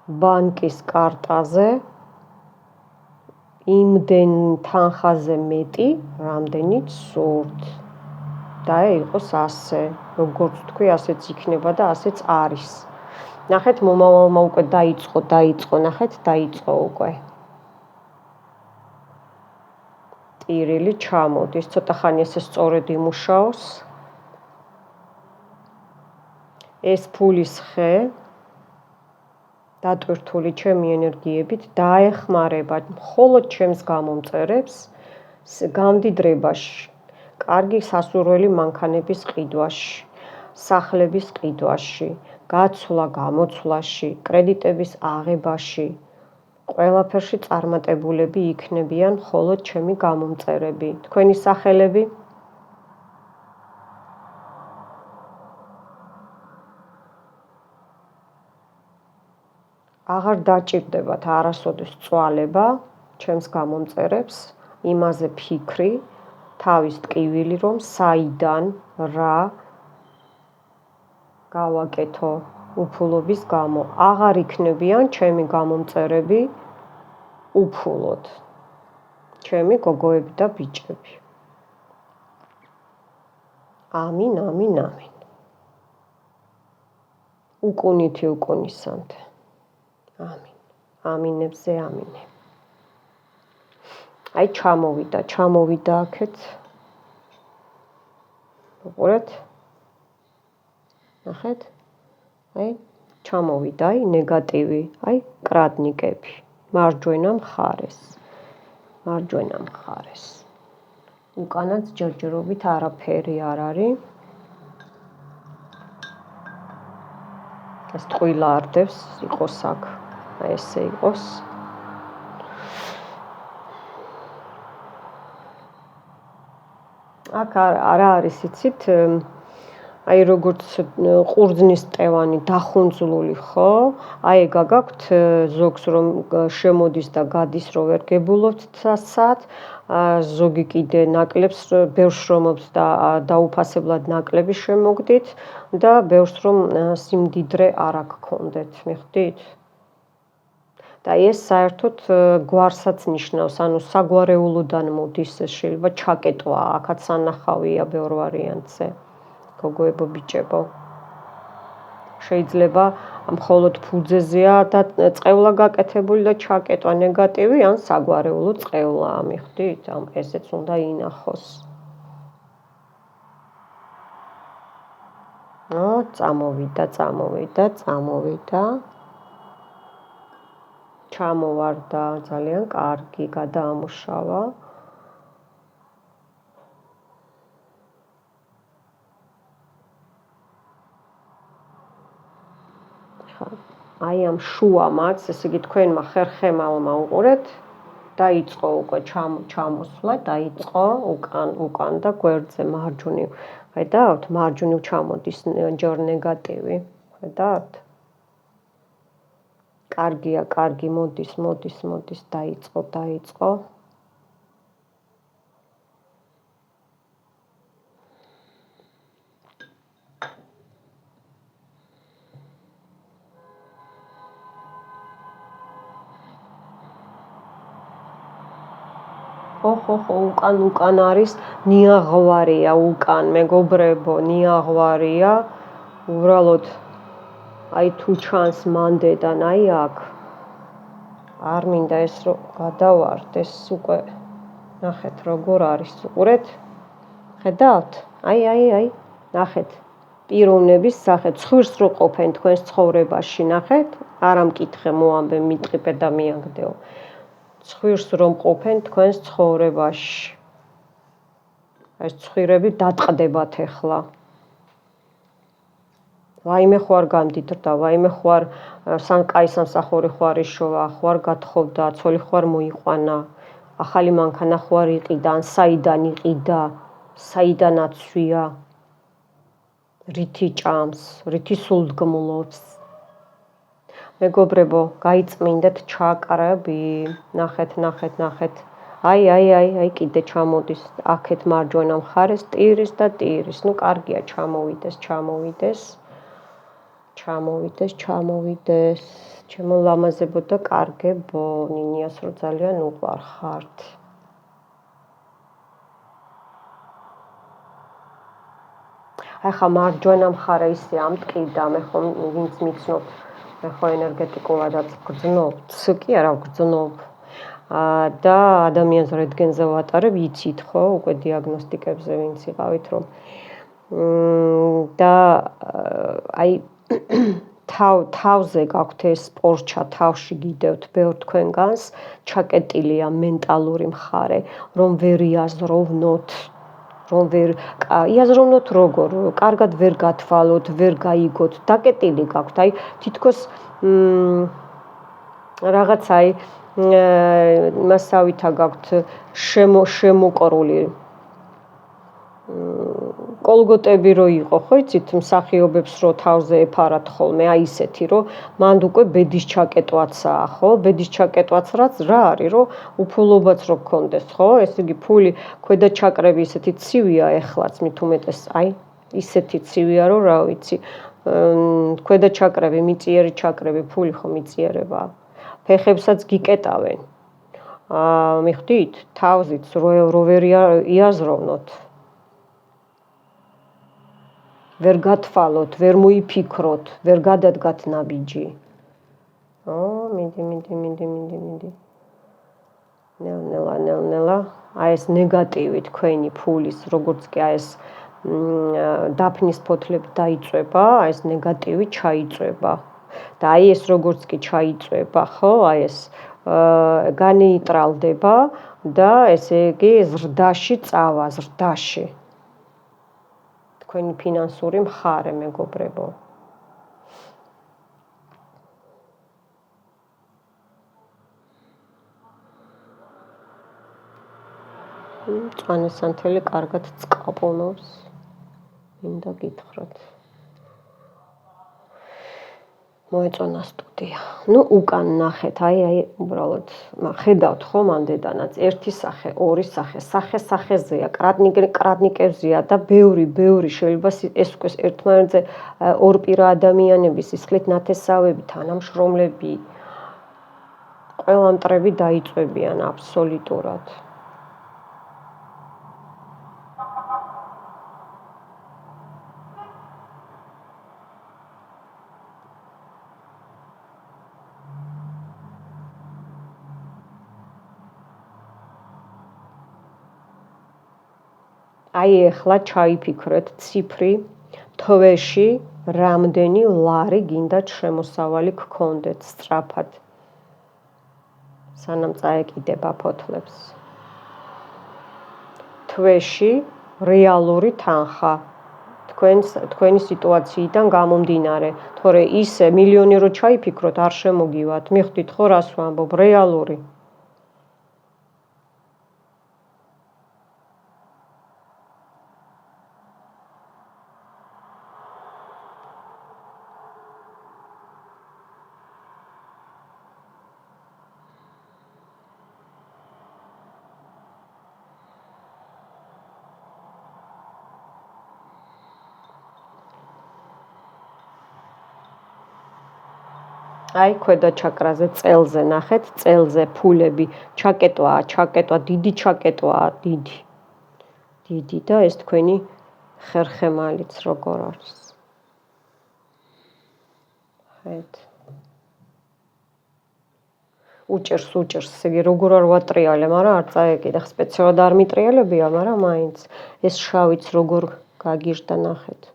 ბანკის კარტაზე იმდენ თანხაზე მეტი, რამდენიც სურთ. და იყოს ასე, როგორც თქვი, ასეც იქნება და ასეც არის. ნახეთ, მომავალმა უკვე დაიწყო, ნახეთ, დაიწყო უკვე. ტირილი ჩამოდის, ცოტა ხანი ესე სწორედ იმუშაოს. ეს ფულის ხე დატვირთული ჩემი ენერგიებით დაეხმარება მხოლოდ ჩემს გამომწერებს გამდიდრებაში, კარგი სასურველი მანქანების ყიდვაში, სახლების ყიდვაში, გაცვლა-გამოცვლაში, კრედიტების აღებაში, ყველაფერში წარმატებულები იქნებიან მხოლოდ ჩემი გამომწერები. თქვენი სახელები? აღარ დაჭირდებათ არასოდეს წვალება ჩემს გამომწერებს, იმაზე ფიქრი, თავის ტკივილი, რომ საიდან რა გავაკეთო უფულობის გამო. აღარ იქნებიან ჩემი გამომწერები უფულოდ. ჩემი გოგოები და ბიჭები. ამინ, ამინ, ამინ. უკუნითი უკუნისანთე. ამინ. ამინებზე ამინე. აი ჩამოვიდა აქეთ. უყურეთ? ნახეთ? აი ჩამოვიდა, აი ნეგატივი, აი კრადნიკები. მარჯვენა მხარეს. უკანაც ჯერჯერობით არაფერი არ არის. ეს ტყუილა არდევს, იყოს აქ. აი ესე იყოს. აქ არა არის იცით, აი როგორც ყურძნის ტევანი დახუნძლული ხო? აი ეგ გაქვთ ზოგს რომ შემოდის და გადის რომ ვერ გებულობთ სად, ზოგი კიდე ნაკლებს ბევრს რომობს და დაუფასებლად ნაკლები შემოგდით და ბევრს რომ სიმდიდრე არ გქონდეთ, მიხვდით? და ეს საერთოდ გვარსაც ნიშნავს, ანუ საგვარეულოდან მოდის, შეიძლება ჩაკეტვა, აქაც სანახავია ბევრ ვარიანტზე. გოგოებო, ბიჭებო. შეიძლება მხოლოდ ფუძეზეა და წყევლა გაკეთებული და ჩაკეტვა ნეგატივი, ან საგვარეულო წყევლაა, მიხვდით? ესეც უნდა ინახოს. წამოვიდა. ჩამოვარდა, ძალიან კარგი, გადაამუშავა. აი ამ შუამაც, ესე იგი თქვენმა ხერხემალმა უყურეთ, დაიწყო უკვე ჩამოსვლა, დაიწყო უკან და გვერდზე მარჯვნივ. ხედავთ, მარჯვნივ ჩამოდის ჯერ ნეგატივი. ხედავთ? კარგია, კარგი, მოდის, დაიწყო. უკან არის ნიაღვარია, უკან, მეგობრებო, ნიაღვარია. უბრალოდ აი თუ ჩანს მანდედან, აი აქ. არ მინდა ეს რომ გადავარდეს, უკვე ნახეთ როგორ არის, უყურეთ? ხედავთ? აი, ნახეთ. პიროვნების სახე, ცხვირს რო ყოფენ თქვენს ცხოვრებაში, ნახეთ? არ ამკითხე, მოამბე, მიტყიპე და მიაგდეო. ცხვირს რომ ყოფენ თქვენს ცხოვრებაში. ეს ცხვირები დატყდებათ ახლა. ვაიმე ხო არ გამდიდრდა, ვაიმე ხო არ კაი სამსახური ხო არ იშოვა, ხო არ გათხოვდა, ცოლი ხო არ მოიყვანა, ახალი მანქანა ხო არ იყიდა, ან საიდან იყიდა, საიდან აცვია, რითი ჭამს, რითი სულდგმულობს. მეგობრებო, გაიწმინდეთ ჩააკარები, ნახეთ. აი, კიდე ჩამოდის, აქეთ მარჯვენა მხარეს ტირის და ტირის. ნუ კარგია, ჩამოვიდეს. ჩემო ლამაზებო და კარგებო, ნინიას რო ძალიან უყვარხართ. ახლა მარჯვენა მხარე ისე ამტკივდა, მე ხომ ვინც მიცნობ, მე ხო ენერგეტიკულადაც გრძნობ, კი არა გრძნობ. და ადამიანს რენტგენზე ვატარებ, იცით ხო, უკვე დიაგნოსტიკებზე ვინც იყავით, რომ და აი თავზე გაქვთ ეს პორჩა, თავში გიდევთ ბევრ თქვენგანს, ჩაკეტილია მენტალური მხარე, რომ ვერ იაზროვნოთ, იაზროვნოთ როგორ, კარგად ვერ გათვალოთ, ვერ გაიგოთ, დაკეტილი გაქვთ, აი თითქოს რაღაც აი მასავითა გაქვთ შემოკრული კოლგოტები რო იყო, ხო იცით, მსახიობებს რო თავზე ეფარათ ხოლმე, აი ისეთი, რომ მანდ უკვე ბედის ჩაკეტვაცაა, ხო? ბედის ჩაკეტვაც რა არის, რომ უფულობაც რო გქონდეს, ხო? ესე იგი ფული ქვედა ჩაკრები ისეთი ცივია ეხლაც, მით უმეტეს, აი ისეთი ცივია, რომ რა ვიცი, ქვედა ჩაკრები, მიწიერი ჩაკრები, ფული ხო მიწიერებაა. ფეხებსაც გიკეტავენ. მიხვდით? თავზიც რო ვერ იაზროვნოთ. ვერ გათვალოთ, ვერ მოიფიქროთ, ვერ გადადგათ ნაბიჯი. მიდი. ნელა. აი ეს ნეგატივი თქვენი ფულის, როგორც კი აი ეს დაფნის ფოთლები დაიწვება, აი ეს ნეგატივი ჩაიწვება. და აი ეს როგორც კი ჩაიწვება, ხო, აი ეს განეიტრალდება და ესე იგი ზრდაში წავა, ზრდაში. თქვენი ფინანსური მხარე, მეგობრებო. წვანესანთელი კარგად წკაპონობს. მინდა გითხრათ. მოეწონა სტუდია. ნუ უკან ნახეთ, აი, უბრალოდ ხედავთ ხო მანდედანაც, ერთი სახე, ორი სახე, სახე-სახეზეა, კრატნიკებზეა და ბევრი შეიძლება ეს უკვე ერთმანეთზე ორპირა ადამიანები, სისხლით ნათესავები, თანამშრომლები, ყველა მტრები დაიწვევიან აბსოლუტურად. აი ეხლა ჩაიფიქრეთ ციფრი, თვეში რამდენი ლარი გინდათ შემოსავალი გქონდეთ სწრაფად. სანამ წაეკიდება ფოთლებს. თვეში რეალური თანხა. თქვენი სიტუაციიდან გამომდინარე, თორე ისე მილიონი რო ჩაიფიქროთ, არ შემოგივათ. მიხვდით ხო რას ვამბობ, რეალური. აი ქვედა ჩაკრაზე წელზე ნახეთ, წელზე ფულები ჩაკეტვა, დიდი ჩაკეტვაა, დიდი და ეს თქვენი ხერხემალიც როგორ არის. ხედ. უჭერს, ესე იგი როგორ არ ვატრიალე, მაგრამ არ წაეკიდა, სპეციალურად არ მიტრიალებია, მაგრამ მაინც ეს შავიც როგორ გაგიჟდა ნახეთ.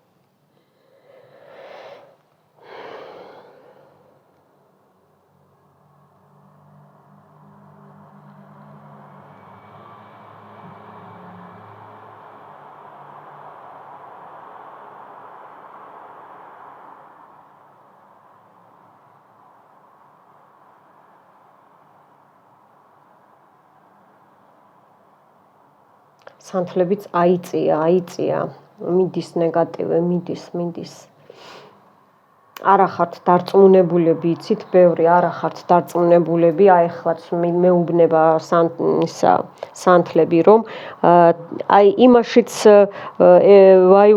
სანთლებიც აიწია, მიდის ნეგატივი, მიდის. არა ხართ დარწმუნებულები, იცით, ბევრი არა ხართ დარწმუნებულები, აი ახლაც მეუბნება სანთლები, რომ აი იმაშიც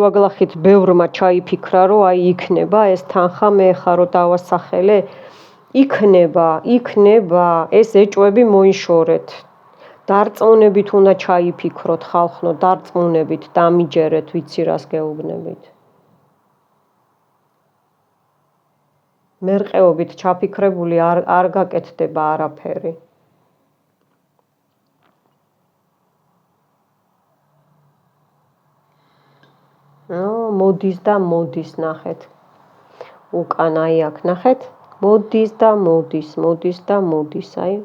ვაგლახით ბევრმა ჩაიფიქრა, რომ აი იქნება ეს თანხა, მე ხარ რომ დავასახელე, იქნება, ეს ეჭვები მოიშორეთ. დარწმუნებით უნდა ჩაიფიქროთ ხალხო, დარწმუნებით, დამიჯერეთ, ვიცი რას გეუბნებით. მერყეობით ჩაფიქრებული არ გაკეთდება არაფერი. მოდის და მოდის, ნახეთ. უკან აი აქ, ნახეთ. მოდის და მოდის, აი.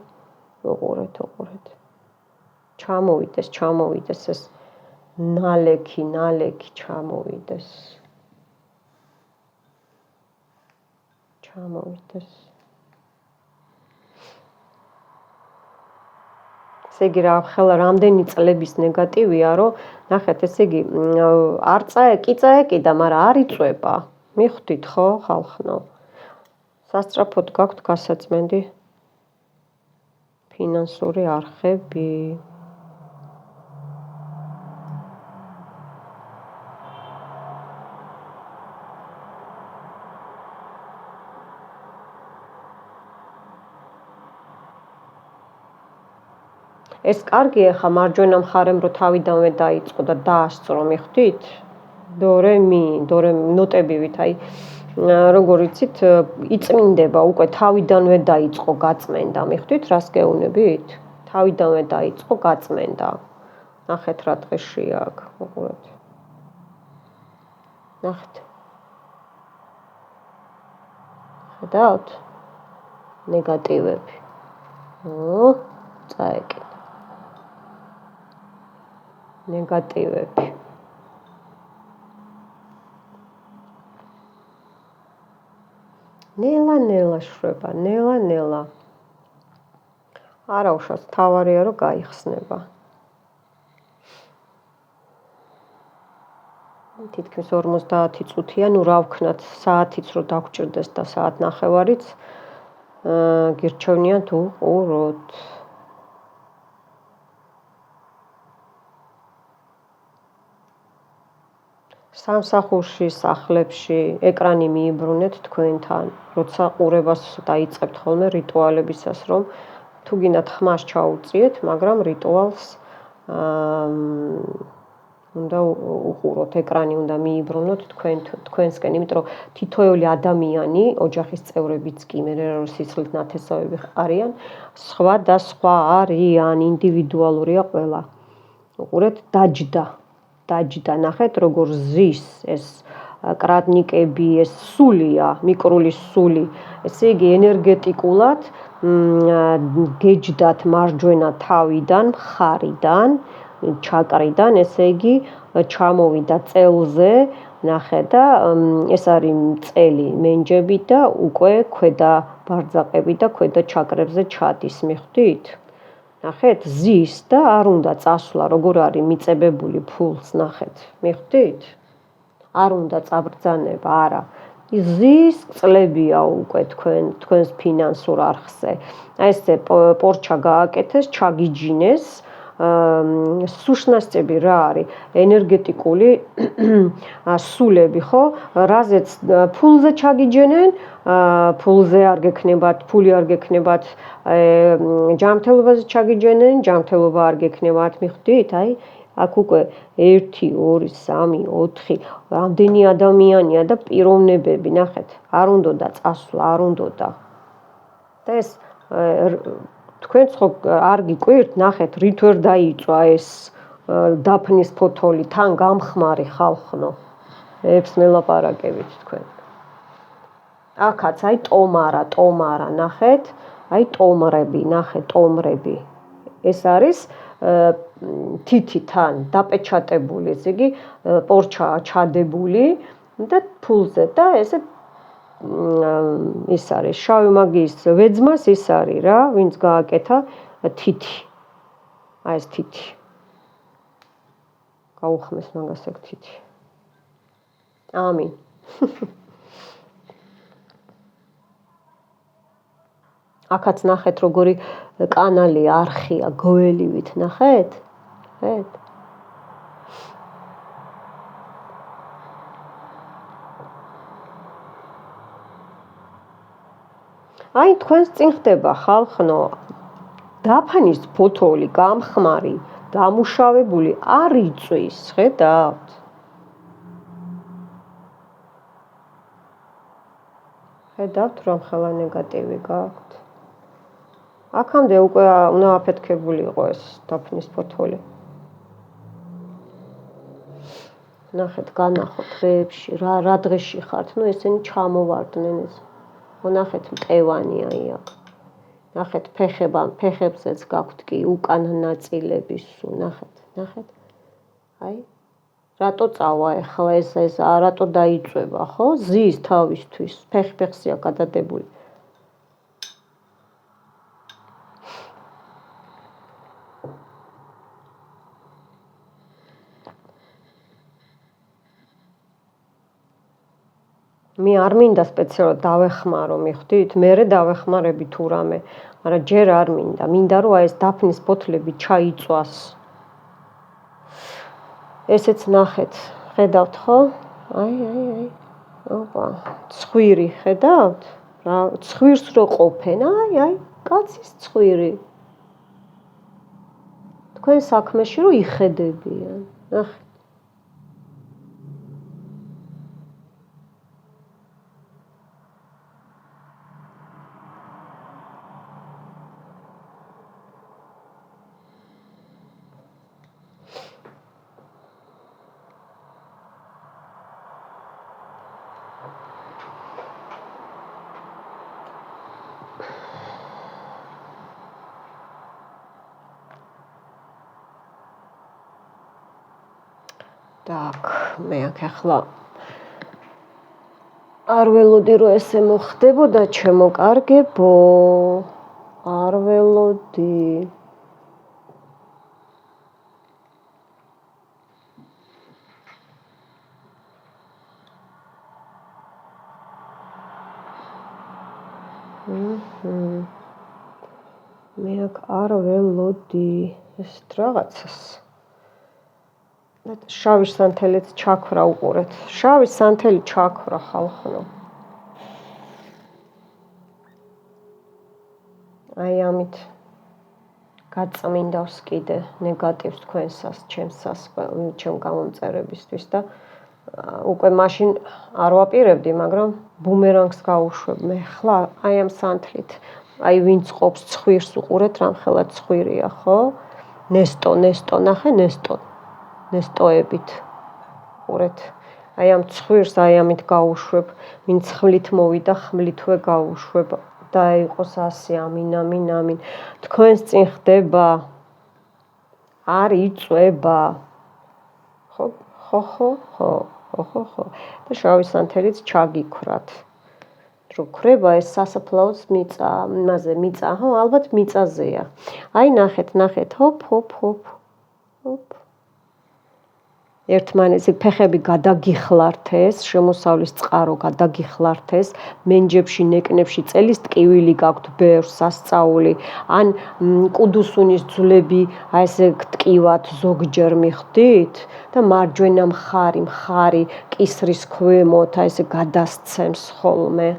უყურეთ. ჩამოვიდეს ეს ნალექი ჩამოვიდეს. ესე იგი ხელა რამდენი წლების ნეგატივია, რომ ნახეთ, ესე იგი არ წაეკიდა, მაგრამ არ იწვება. მიხვდით ხო, ხალხო? სასწრაფოდ გაქვთ გასაწმენდი ფინანსური არხები. ეს კარგია ხა მარჯვენა მხარემ რომ თავიდანვე დაიწყო და დაასწრო, მიხვდით? დორე ნოტებივით, აი როგორ იცით, იწმინდება უკვე თავიდანვე დაიწყო გაწმენდა, მიხვდით რას გეუბნებით? თავიდანვე დაიწყო გაწმენდა. ნახეთ რა დღეშია აქ, უყურეთ. ნახეთ. ხედავთ? ნეგატივები. წაეკიდა. ნეგატივები. ნელა შვება, ნელა. არა უშავს, თავარია რომ გაიხსნება. თითქმის 50 წუთია, ნუ რა ვქნათ, საათიც რო დაგჭირდეს და საათ ნახევარიც გირჩევნია თუ უყუროთ. სამსახურში, სახლებში ეკრანი მიიბრუნეთ თქვენთან, როცა ყურებას დაიწყებთ ხოლმე რიტუალებისას, რომ თუ გინდათ ხმას ჩაუწიეთ, მაგრამ რიტუალს უნდა უყუროთ, ეკრანი უნდა მიიბრუნოთ თქვენსკენ, იმიტომ რომ თითოეული ადამიანი, ოჯახის წევრებიც კი, მე რა სიცილით ნათესავები არიან, სხვა და სხვა არიან, ინდივიდუალურია ყველა. უყურეთ, დაჯდა, ნახეთ, როგორ ზის ეს კრადნიკები, ეს სულია, მიკრული სული, ესე იგი ენერგეტიკულად გეჯდათ მარჯვენა თავიდან, მხარიდან, ჩაკრიდან, ესე იგი ჩამოვიდა წელზე, ნახე და ეს არის წელი მენჯები და უკვე ქვედა ბარძაყები და ქვედა ჩაკრებზე ჩადის, მიხვდით? ნახეთ, ზის და არ უნდა წასვლა, როგორ არის მიწებებული ფულს, ნახეთ, მიხვდით? არ უნდა წაბრძანება, არა. ზის წლებია უკვე თქვენს ფინანსურ არხზე. აი ესე პორჩა გააკეთეს, ჩაგიჯინეს, სუშნასწები რა არის? ენერგეტიკული სულები, ხო? რაზეც ფულზე ჩაგიჯენენ, ფულზე არ გექნებათ, ფული არ გექნებათ, ჯანმრთელობაზე ჩაგიჯენენ, ჯანმრთელობა არ გექნებათ, მიხვდით? აი, აქ უკვე 1, 2, 3, 4, რამდენი ადამიანია და პიროვნებები, ნახეთ, არ უნდა წასვლა, არ უნდა. და ეს თქვენც ხო არ გიკვირთ, ნახეთ, რით ვერ დაიწვა ეს დაფნის ფოთოლი, თან გამხმარი ხალხო. ებს მელაპარაკებით თქვენ. აქაც აი ტომარა, ნახეთ, აი ტომრები, ნახეთ, ტომრები. ეს არის თითთან დაპეჩატებული, ესე იგი პორჩა ჩადებული და ფულზე და ესე ის არის შავი მაგიის ვეძმას ის არის რა, ვინც გააკეთა თითი. აი ეს თითი. გაუხმეს მაგას ეგ თითი. ამინ. აქაც ნახეთ როგორი კანალი არხია გველივით ნახეთ? ნახეთ? აი თქვენს წინ ხდება ხალხნო დაფანის ფოთოლი გამხმარი დამუშავებული არ იწვის ხედავთ ხედავთ რომ ხელა ნეგატივი გაქვთ აქამდე უკვე უნდა აფეთქებული იყო ეს დაფნის ფოთოლი ნახეთ განახოთ დღეებში რა დღეში ხართ ნუ ესენი ჩამოვარდნენ ეს ნახეთ მტევანია აქ ნახეთ ფეხებზეც გაქვთ კი უკან ნაწილები სულ ნახეთ აი რატო წავა ახლა ეს რატო დაიწვება ხო ზის თავისთვის ფეხია გადადებული მე არ მინდა სპეციალურად დავეხმარო მიხვდით მერე დავეხმარები თუ რამე მაგრამ ჯერ არ მინდა რომ აი ეს დაფნის ფოთლები ჩაიწვას ესეც ნახეთ ხედავთ ხო აი ოპა ცხვირი ხედავთ რა ცხვირს რო ყოფენ აი კაცის ცხვირი თქვენ საქმეში რო იხედებიან ნახეთ так მე აქ ახლა არ ველოდი რომ ესე მოხდებოდა ჩემო კარგებო არ ველოდი მე აქ არ ველოდი ეს რაღაცას შავი სანთელიც ჩაქვრა უყურეთ. შავი სანთელი ჩაქვრა ხალხო. აი ამით გაწმინდავს კიდე ნეგატივს თქვენსას, ჩემსას, ჩემ გამომწერებისთვის და უკვე მაშინ არ ვაპირებდი, მაგრამ ბუმერანგს გავუშვებ მე. ხლა აი ამ სანთლით, აი ვინც ყოფს ცხვირს უყურეთ, რამხელა ცხვირია, ხო? ნესტო, ნახე ნესტო. ნესტოებით ყურეთ აი ამ ცხვირს აი ამით გავუშვებ ვინც ხმლით მოვიდა ხმლითვე გავუშვებ და იყოს ასე ამინ თქვენს წინ ხდება არ იწვება ხო და შავი სანთელიც ჩაგიქვრათ რო ქრება ეს სასაფლაოს მიწა იმაზე მიწა ხო ალბათ მიწაზეა აი ნახეთ ჰოპ ერთმანეთზე ფეხები გადაგიხლართეს, შემოსავლის წყარო გადაგიხლართეს, მენჯებში, ნეკნებში წელის ტკივილი გაქვთ ბევრს სასწაული, ან კუდუსუნის ძვლები აი ესე ტკივათ ზოგჯერ მიხვდით და მარჯვენა მხარი კისრის ქვემოთ აი ესე გადასცემს ხოლმე.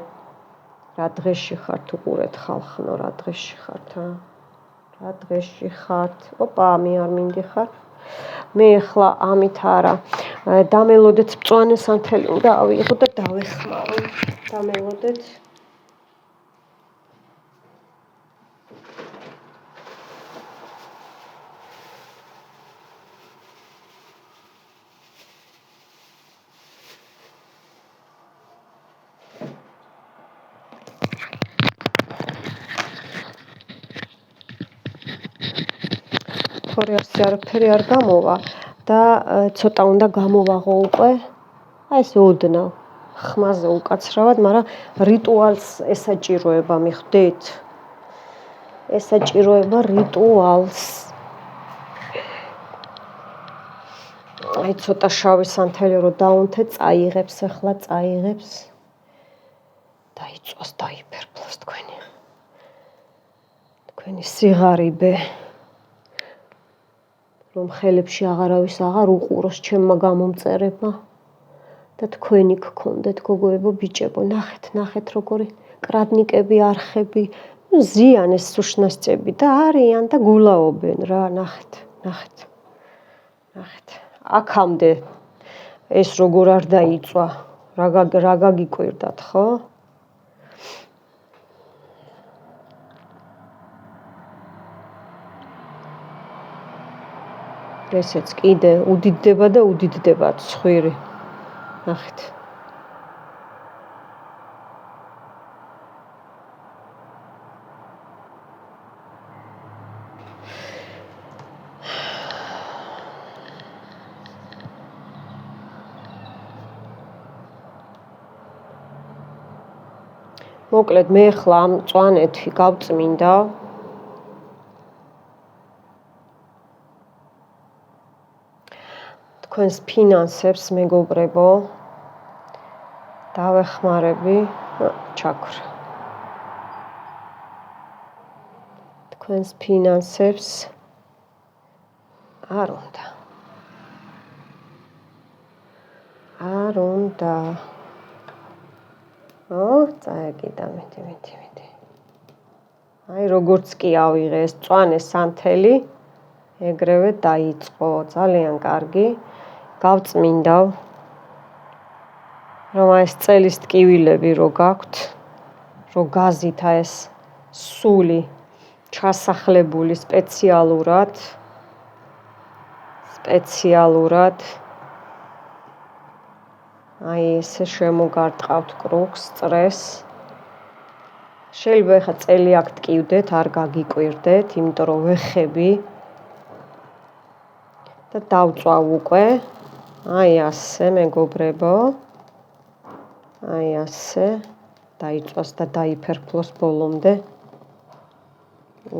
რა დღეში ხართ უყურეთ ხალხნო, რა დღეში ხართ? რა დღეში ხართ? ოპა, მე არ მინდიხარ. მე ახლა ამით არა დამელოდეთ მწვანე სანთელი უნდა ავიღო და დავეხმარო დამელოდეთ თორე ასე არაფერი არ გამოვა და ცოტა უნდა გამოვაღო უკვე აი ესე ოდნავ ხმაზე უკაცრავად, მაგრამ რიტუალს ესაჭიროება მიხვდით? ესაჭიროება რიტუალს. აი ცოტა შავი სანთელი რო დაუნთე, წაიღებს ახლა, წაიღებს. დაიწვას, დაიფერფლოს თქვენი სიღარიბე. რომ ხელებში აღარავის აღარ უყუროს ჩემმა გამომწერებმა და თქვენი გქონდეთ გოგოებო ბიჭებო, ნახეთ როგორი კრადნიკები, არხები, ზიან ეს სუშნასწები და არიან და გულაობენ რა, ნახეთ. აქამდე ეს როგორ არ დაიწვა, რა გაგიკვირდათ, ხო? ესეც კიდე უდიდდება და უდიდდება ცხვირი. ნახეთ. მოკლედ მე ახლა ამ მწვანეთი გავწმინდა. თქვენს ფინანსებს მეგობრებო დავეხმარები, ჩაქვრა. თქვენს ფინანსებს არ უნდა. წაეკიდა მეტი. აი როგორც კი ავიღე ეს მწვანე სანთელი, ეგრევე დაიწყო, ძალიან კარგი. გავწმინდავ, რომ ეს წელის ტკივილები რო გაქვთ, რო გაზით ეს სული ჩასახლებული სპეციალურად აი ესე შემოგარტყავთ კრუხს, წრეს. შეიძლება ახლა წელი აქ ტკივდეთ, არ გაგიკვირდეთ, იმიტომ რომ ვეხები და დავწვავ უკვე. აი ასე მეგობრებო. აი ასე დაიწვას და დაიფერფლოს ბოლომდე.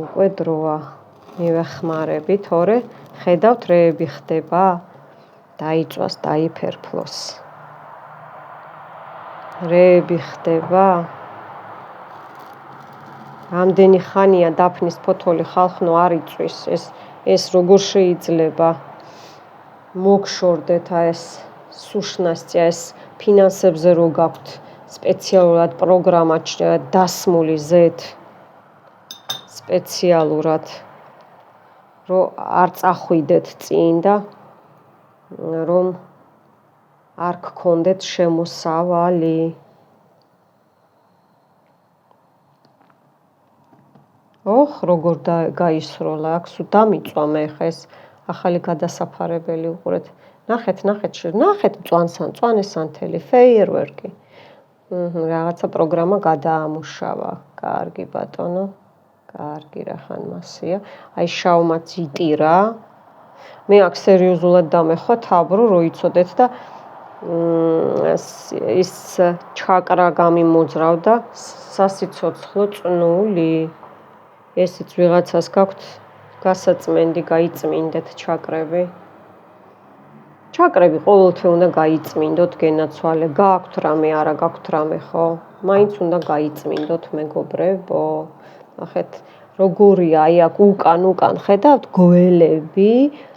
უკვე დროა. მივეხმარები, თორე ხედავთ რეები ხდება. დაიწვას, დაიფერფლოს. რეები ხდება. რამდენი ხანია დაფნის ფოთოლი ხალხნო არ იწვის, ეს როგორ შეიძლება მოგშორდეთ ეს სუშნასწია, ეს ფინანსებზე რო გაქვთ სპეციალურად პროგრამა დასმული ზეთ სპეციალურად რომ არ წახვიდეთ წინ და რომ არ გქონდეთ შემოსავალი. როგორ გაისროლა, აქ სულ დამიწვა მე ხა ეს ახალი გადასაფარებელი უყურეთ. ნახეთ მწვანე სანთელი, ფეიერვერკი. რაღაცა პროგრამა გადაამუშავა. კარგი ბატონო. კარგი რახან მასია. აი შავმა ციტირა. მე აქ სერიოზულად დამეხვა თაბრო, რო იცოდეთ და ის ჩაკრა გამიმოძრავდა სასიცოცხლო წნული. ესეც ვიღაცას გაქვთ გასაწმენდი, გაიწმინდეთ ჩაკრები. ჩაკრები ყოველთვე უნდა გაიწმინდოთ, გენაცვალე. გაქვთ რამე, არა გაქვთ რამე, ხო? მაინც უნდა გაიწმინდოთ, მეგობრებო. ნახეთ, როგორია აი აქ უკან ხედავთ გველები,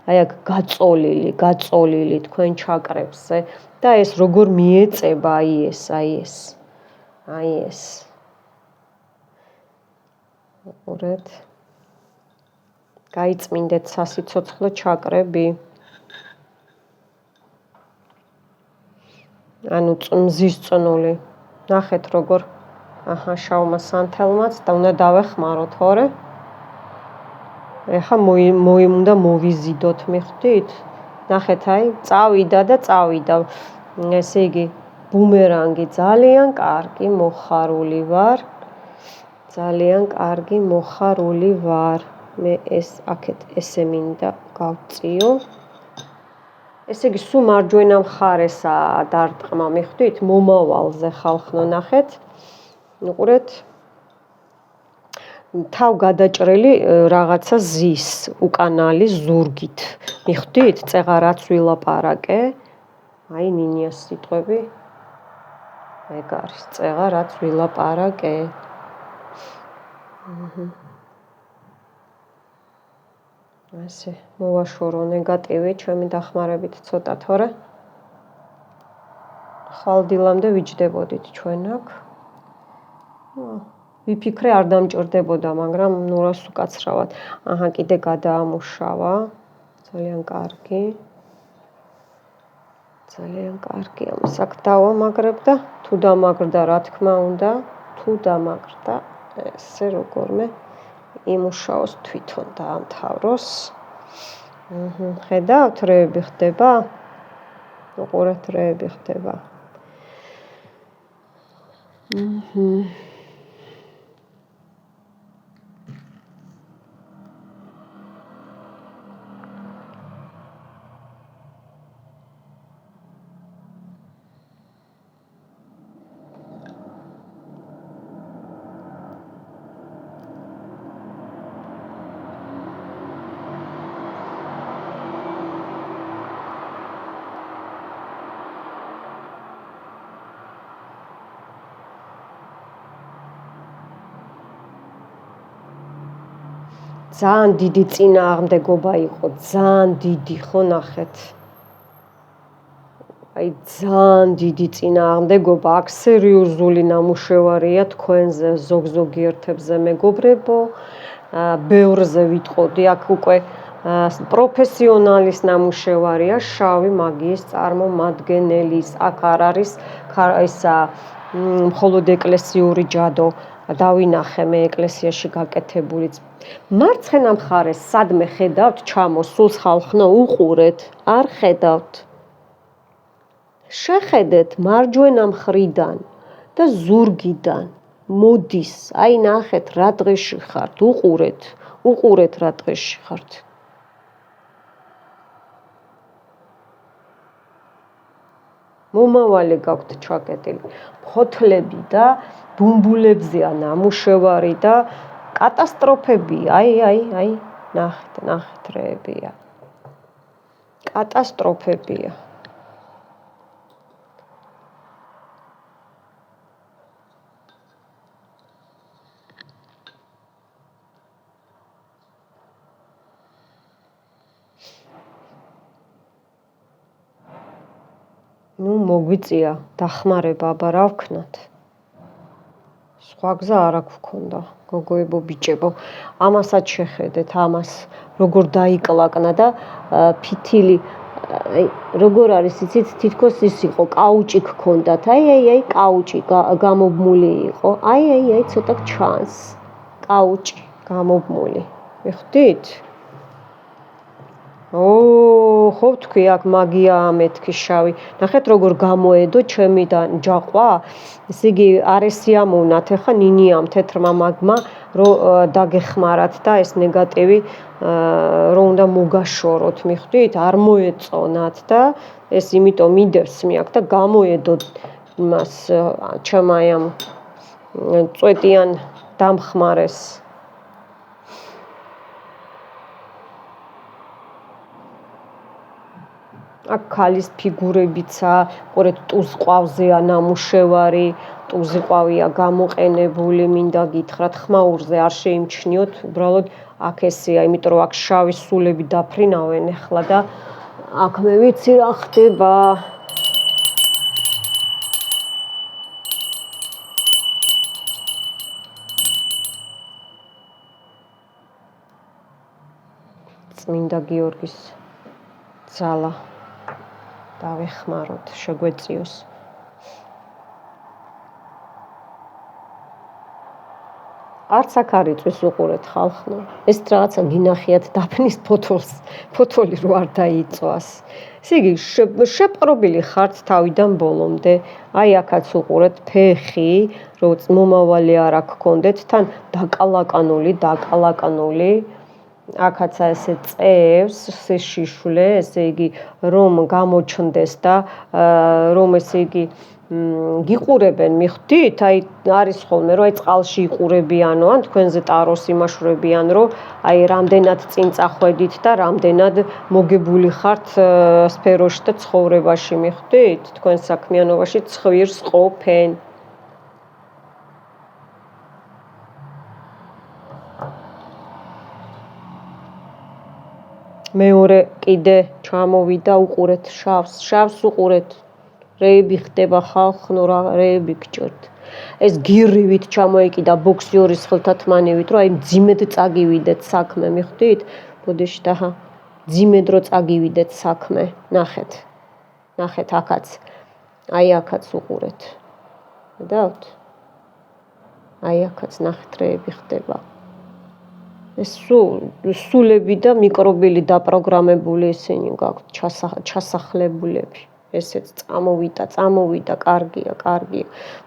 აი აქ გაწოლილი თქვენ ჩაკრებზე და ეს როგორ მიეწება აი ეს. უყურეთ. გაიწმინდეთ სასიცოცხლო ჩაკრები. ანუ მზის წნული. ნახეთ როგორ შავმა სანთელმაც და უნდა დავეხმაროთ, ხორე? ეხა უნდა მოვიზიდოთ, მიხვდით? ნახეთ, აი, წავიდა. ესე იგი, ბუმერანგი ძალიან კარგი მოხარული ვარ. მე ეს აქეთ ესე მინდა გავწიო. ესე იგი, სულ მარჯვენა მხარესაა დარტყმა, მიხვდით? მომავალზე ხალხნო, ნახეთ. უყურეთ. თავ გადაჭრელი რაღაცა ზის უკანალი ზურგით. მიხვდით? წეღა რაც ვილაპარაკე. აი ნინიას სიტყვები. ეგ არის წეღა რაც ვილაპარაკე. ასე მოვაშორო ნეგატივი ჩემი დახმარებით ცოტა თორე ხალდილამდე ვიჯდებოდით ჩვენ აქ. ვიფიქრე არ დამჭირდებოდა, მაგრამ ნურას უკაცრავად. აჰა, კიდე გადაამუშავა. ძალიან კარგი. ძალიან კარგი. ამას აქ დავამაგრებ და თუ დამაგრდა, რა თქმა უნდა, თუ დამაგრდა, ესე როგორმე იმუშაოს თვითონ დაამთავროს. ხედავთ, რეები ხდება? უყურეთ, რეები ხდება. ძალიან დიდი წინააღმდეგობა იყო, ძალიან დიდი, ხო ნახეთ. აი ძალიან დიდი წინააღმდეგობა, აქ სერიოზული ნამუშევარია თქვენზე, ზოგ-ზოგიერთებზე მეგობრებო, ბევრზე ვიტყოდი, აქ უკვე პროფესიონალის ნამუშევარია, შავი მაგიის წარმომადგენელის, აქ არ არის ისა მხოლოდ ეკლესიური ჯადო. დავინახე მე ეკლესიაში გაკეთებული. მარცხენა მხარეს სადმე ხედავთ ჩამოსულს ხალხნა უყურეთ, არ ხედავთ. შეხედეთ მარჯვენა მხრიდან და ზურგიდან მოდის, აი ნახეთ რა დღეში ხართ, უყურეთ რა დღეში ხართ. მომავალი გაქვთ ჩაკეტილი. ფოთლები და ბუმბულებზეა ნამუშევარი და კატასტროფებია. აი, ნახეთ რეებია. კატასტროფებია. მოგვიწია დახმარება, აბა რა ვქნათ. სხვა გზა არ აქვს გქონდა, გოგოებო, ბიჭებო. ამასაც შეხედეთ, ამას როგორ დაიკლაკნა და ფითილი, როგორ არის, იცით, თითქოს ის იყო, კაუჭი გქონდათ. აი, კაუჭი გამობმული იყო. აი, ცოტა ჩანს. კაუჭი გამობმული. მიხვდით? ხო ვთქვი, აქ მაგიაა მეთქი შავი. ნახეთ როგორ გამოედო ჩემი და ჯაყვა. ესე იგი არ ესიამოვნათ ახლა ნინიამ თეთრმა მაგმა რომ დაგეხმარათ და ეს ნეგატივი რომ უნდა მოგაშოროთ, მიხვდით? არ მოეწონათ და ეს იმიტომ მიდევს მეაქ და გამოედო მას ჩემა ამ წვეტიან დამხმარეს. აქ ქალის ფიგურებიცა, ყურეთ, ტუზყვავზეა ნამუშევარი, ტუზიყვავია გამოყენებული, მინდა გითხრათ, ხმაურზე არ შეიმჩნიოთ, უბრალოდ აქ ესეა, იმიტომ რომ აქ შავი სულები დაფრინავენ ახლა და აქ მე ვიცი რა ხდება. წმინდა გიორგის ძალა დავეხმაროთ, შეგვეწიოს. არც აქ არ იწვის უყურეთ ხალხო. ეს რაღაცა გინახიათ დაფნის ფოთოლი რო არ დაიწვას. ესე იგი შეპყრობილი ხართ თავიდან ბოლომდე. აი აქაც უყურეთ ფეხი, რომ მომავალი არ აქ გქონდეთ, თან დაკალაკანული. აქაც ესე წევს სიშიშვლე, ესე იგი რომ გამოჩნდეს და რომ ესე იგი გიყურებენ, მიხვდით? აი არის ხოლმე რომ აი წყალში იყურებიანო, ან თქვენზე ტაროს იმაშვრებიან, რომ აი რამდენად წინ წახვედით და რამდენად მოგებული ხართ სფეროში და ცხოვრებაში, მიხვდით? თქვენ საქმიანობაში ცხვირს ყოფენ. მეორე კიდე ჩამოვიდა უყურეთ შავს უყურეთ. რეები ხდება ხალხნო რა რეები გჭირთ. ეს გირივით ჩამოეკიდა ბოქსიორის ხელთათმანივით, რომ აი ძიმედ წაგივიდეთ საქმე, მიხვდით? ბოდიში დაჰა. ძიმედ რო წაგივიდეთ საქმე, ნახეთ. ნახეთ აქაც. აი აქაც უყურეთ. გადავთ? აი აქაც ნახეთ რეები ხდება. ეს სულები და მიკრობილი დაპროგრამებული ისინი გაქვთ ჩასახლებულები. ესეც წამოვიდა, კარგია.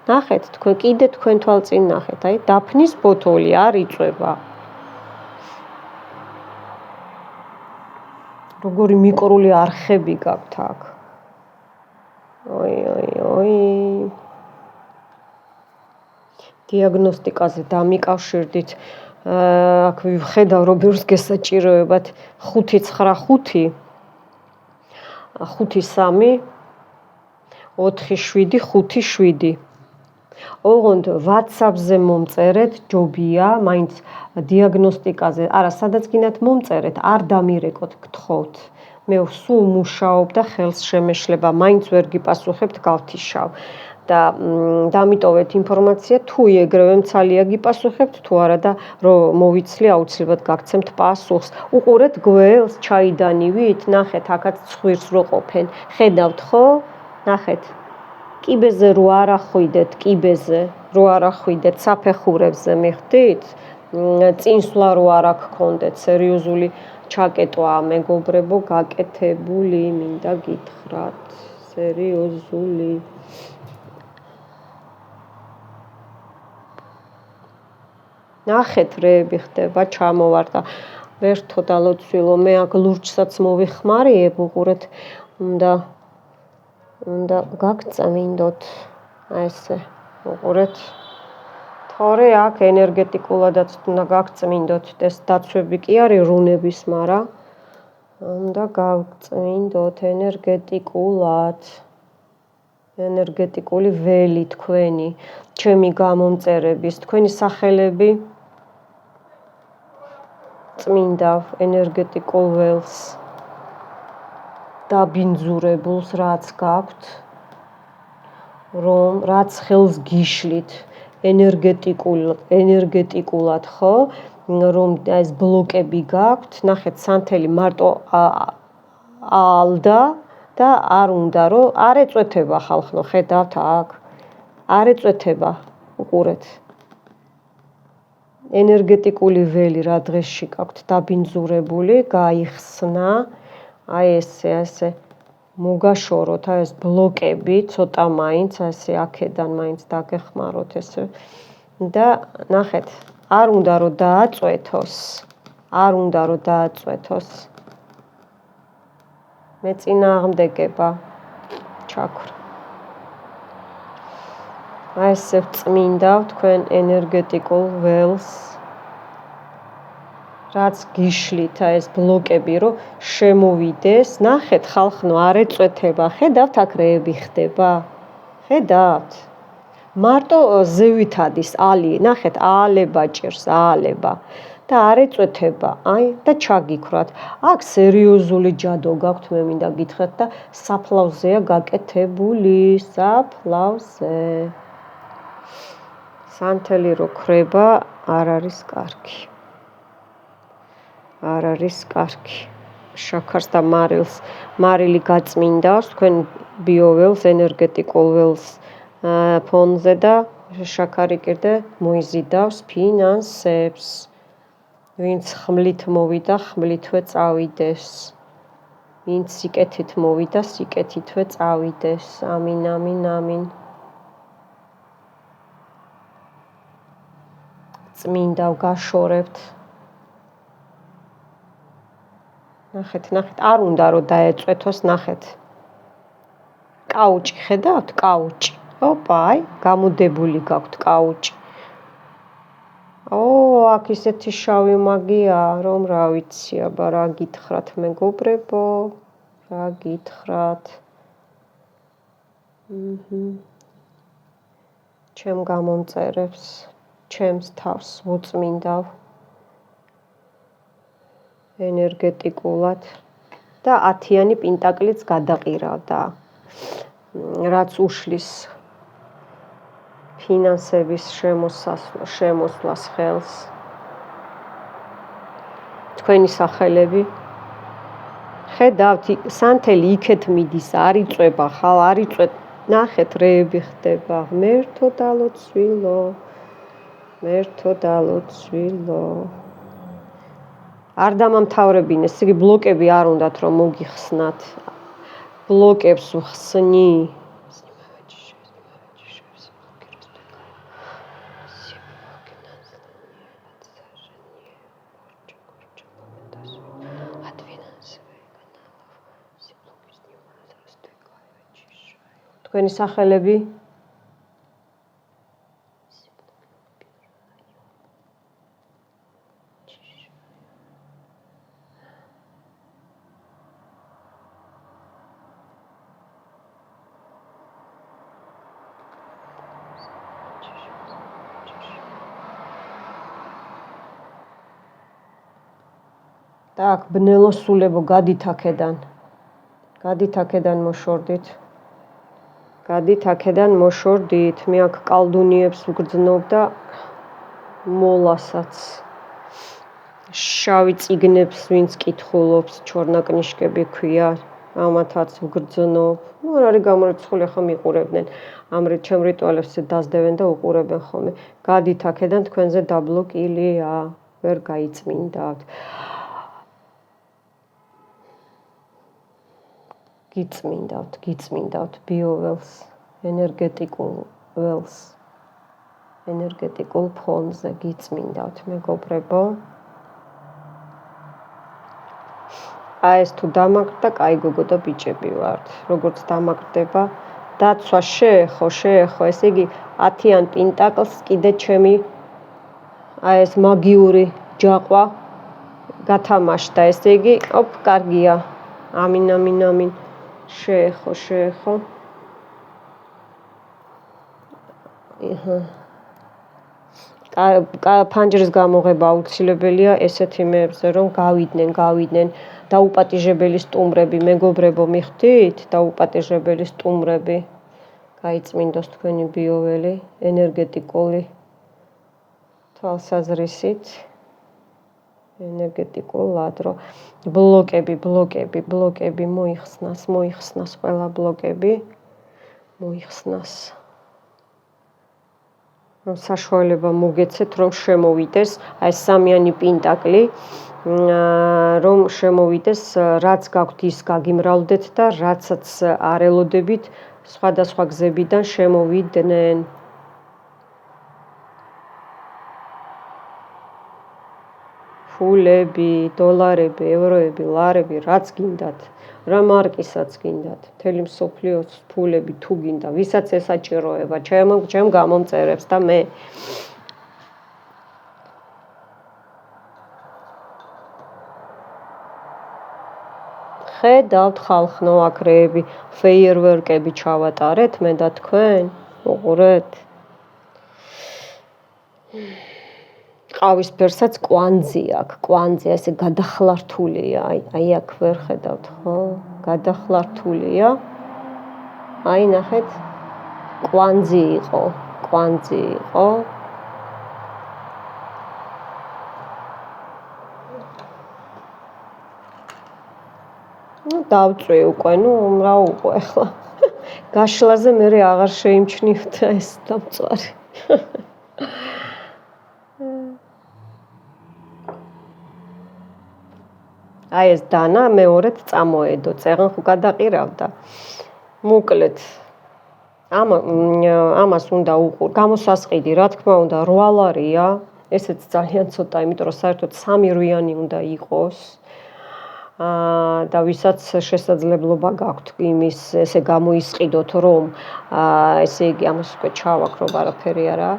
ნახეთ, თქვენ კიდე თქვენ თვალწინ ნახეთ, აი დაფნის ბოთოლი არ იწვება. როგორი მიკრული არხები გაქვთ აქ. ой. დიაგნოსტიკაზე დამიკავშირდით. აქ ვხედავ რობერს გესაჭიროებათ 595 5-3 4-7-5-7. ოღონდ WhatsApp-ზე მომწერეთ, ჯობია, მაინც დიაგნოსტიკაზე. არა, სადაც გინდათ მომწერეთ, არ დამირეკოთ, გთხოვთ. მე სულ მუშაობ და ხელს შემეშლება, მაინც ვერ გიპასუხებთ, გავთიშავ. და დამიტოვეთ ინფორმაცია, თუ ეგრევე მცალია გიპასუხებთ, თუ არა და რომ მოვიცლი, აუცილებლად გაგცემთ პასუხს. უყურეთ გველს ჩაიდანივით, ნახეთ, აქაც ცხვირს რო ყოფენ. ხედავთ ხო? ნახეთ. კიბეზე რო არ ახვიდეთ, საფეხურებზე, მიხვდით? წინსვლა რო არ გქონდეთ, სერიოზული ჩაკეტვაა, მეგობრებო, გაკეთებული, მინდა გითხრათ, სერიოზული. ნახეთ რეები ხდება, ჩამოვარდა. ვერთო და ლოცვილო, მე აქ ლურჯსაც მოვიხმარიებ, უყურეთ, უნდა გაგწმინდოთ. აი ესე, უყურეთ. თორე აქ ენერგეტიკულადაც უნდა გაგწმინდოთ, ეს დაცვები კი არის რუნების, მაგრამ უნდა გაგწმინდოთ ენერგეტიკულად. ენერგეტიკული ველი თქვენი, ჩემი გამომწერების, თქვენი სახელები წმინდავ ენერგეტიკულ ველს დაბინძურებულს, რაც გაქვთ, რომ რაც ხელს გიშლით ენერგეტიკულად, ხო? რომ ეს ბლოკები გაქვთ, ნახეთ, სანთელი მარტო ალდა და არ უნდა რომ არ ეწვეთება ხალხო, ხედავთ აქ. არ ეწვეთება, უყურეთ. ენერგეტიკული ველი რა დღესში გაქვთ დაბინძურებული, გაიხსნა, აი ესე მოგაშოროთ ეს ბლოკები, ცოტა მაინც ასე აქედან მაინც დაგეხმაროთ ესე. და ნახეთ, არ უნდა რომ დააწვეთოს. მეწინააღმდეგება ჩაქრა. აი ესე წმინდავ თქვენ ენერგეტიკულ ველს, რაც გიშლით ეს ბლოკები, რომ შემოვიდეს. ნახეთ, ხალხნო, არ ეწვეთება. ხედავთ, აქ რეები ხდება. ხედავთ. მარტო ზევით ადის ალი, ნახეთ, აალება ჭირს, აალება. და არ ეწვეთება, აი და ჩაგიქრათ. აქ სერიოზული ჯადო გაქვთ, მე მინდა გითხრათ და საფლავზეა გაკეთებული, საფლავზე. სანთელი რო ქრება, არ არის კარგი. არ არის კარგი. შაქარს და მარილი გაწმინდავს თქვენ ბიოველს, ენერგეტიკულ ველს ფონზე და შაქარი კიდე მოიზიდავს ფინანსებს. ვინც ხმლით მოვიდა, ხმლითვე წავიდეს. ვინც სიკეთით მოვიდა, სიკეთითვე წავიდეს. ამინ, ამინ, ამინ. წმინდავ, გაშორებთ. ნახეთ, არ უნდა რომ დაეწვეთოს, ნახეთ. კაუჭი ხედავთ? კაუჭი. ოპა, აი, გამუდებული გაქვთ კაუჭი. აქ ისეთი შავი მაგია, რომ რა ვიცი, აბა რა გითხრათ მეგობრებო, რა გითხრათ. ჩემ გამომწერებს, ჩემს თავს ვუწმინდავ ენერგეტიკულად და 10-იანი პენტაკლიც გადაყირავდა. რაც უშლის ფინანსების შემოსვლას ხელს. თქვენი სახელები ხედავთ, სანთელი იქეთ მიდის, არ იწვება, ხალ არ იწვეთ. ნახეთ, რეები ხდება. ღმერთო დალოცვილო. ღმერთო დალოცვილო. არ დამამთავრებინეს, იგი ბლოკები არ უნდათ რომ მოგიხსნათ. ბლოკებს ვხსნი. თქვენი სახელები Так, ბნელოსულებო, გადით აქედან. გადით აქედან მოშორდით. გადით აქედან მოშორდით. მე აქ კალდუნიებს ვგრძნობ და მოლასაც. შავი წიგნებს ვინც კითხულობს, ჩორნაკნიშკები ქვია, ამათაც ვგრძნობ. არ არის გამორიცხული, ახლა მიყურებდნენ. ჩემ რიტუალებსე დასდევენ და უყურებენ ხოლმე. გადით აქედან თქვენზე დაბლოკილია, ვერ გაიწმინდავთ. გიწმინდავთ ბიოველს, ენერგეტიკულ ველს, ენერგეტიკულ ფონზე გიწმინდავთ, მეგობრებო. აი ეს თუ დამაგრდა, კაი გოგო და ბიჭები ვართ. როგორც დამაგრდება, დაცვა შეეხო, ესე იგი 10-იან პენტაკლს კიდე ჩემი აი ეს მაგიური ჯაყვა გათამაშდა, ესე იგი, კარგია. ამინ. შეეხო. ფანჯრის გამოღება აუცილებელია ესეთ იმებზე, რომ გავიდნენ დაუპატიჟებელი სტუმრები, მეგობრებო, მიხვდით? დაუპატიჟებელი სტუმრები. გაიწმინდოს თქვენი ბიოველი, ენერგეტიკული თვალსაზრისით. ენერგეტიკულ ლადრო. ბლოკები მოიხსნას ყველა ბლოკები. მოიხსნას. რომ საშუალება მოგეცეთ, რომ შემოვიდეს აი 3-იანი პენტაკლი, რომ შემოვიდეს, რაც გაქვთ ის გაგიმრავლდეთ და რაცაც არ ელოდებით, სხვადასხვა გზებიდან შემოვიდნენ. ფულები, დოლარები, ევროები, ლარები, რაც გინდათ, რა მარკისაც გინდათ, მთელი მსოფლიოს ფულები თუ გინდა, ვისაც ესაჭიროება, ჩემ გამომწერებს და მე. ხედავთ ხალხნო აქ რეები, ფეიერვერკები ჩავატარეთ მე და თქვენ, უყურეთ. ყავისფერსაც კვანძი აქვს, კვანძი ესე გადახლართულია, აი აქ ვერ ხედავთ, ხო? გადახლართულია. აი ნახეთ, კვანძი იყო. დავწვე უკვე, რა უყო ახლა. გაშლაზე მე აღარ შეიმჩნიოდა ეს დამწვარი. აი ეს დანა მეორედ წამოედო, წეღან ხო გადაყირავდა. მოკლედ ამას უნდა უყურ. გამოსასყიდი, რა თქმა უნდა, 8 ლარია. ესეც ძალიან ცოტა, იმიტომ რომ საერთოდ 3 რვიანი უნდა იყოს. და ვისაც შესაძლებლობა გაქვთ იმის ესე გამოისყიდოთ, რომ ესე იგი ამას უკვე ჩავაქრობ, არაფერი არა,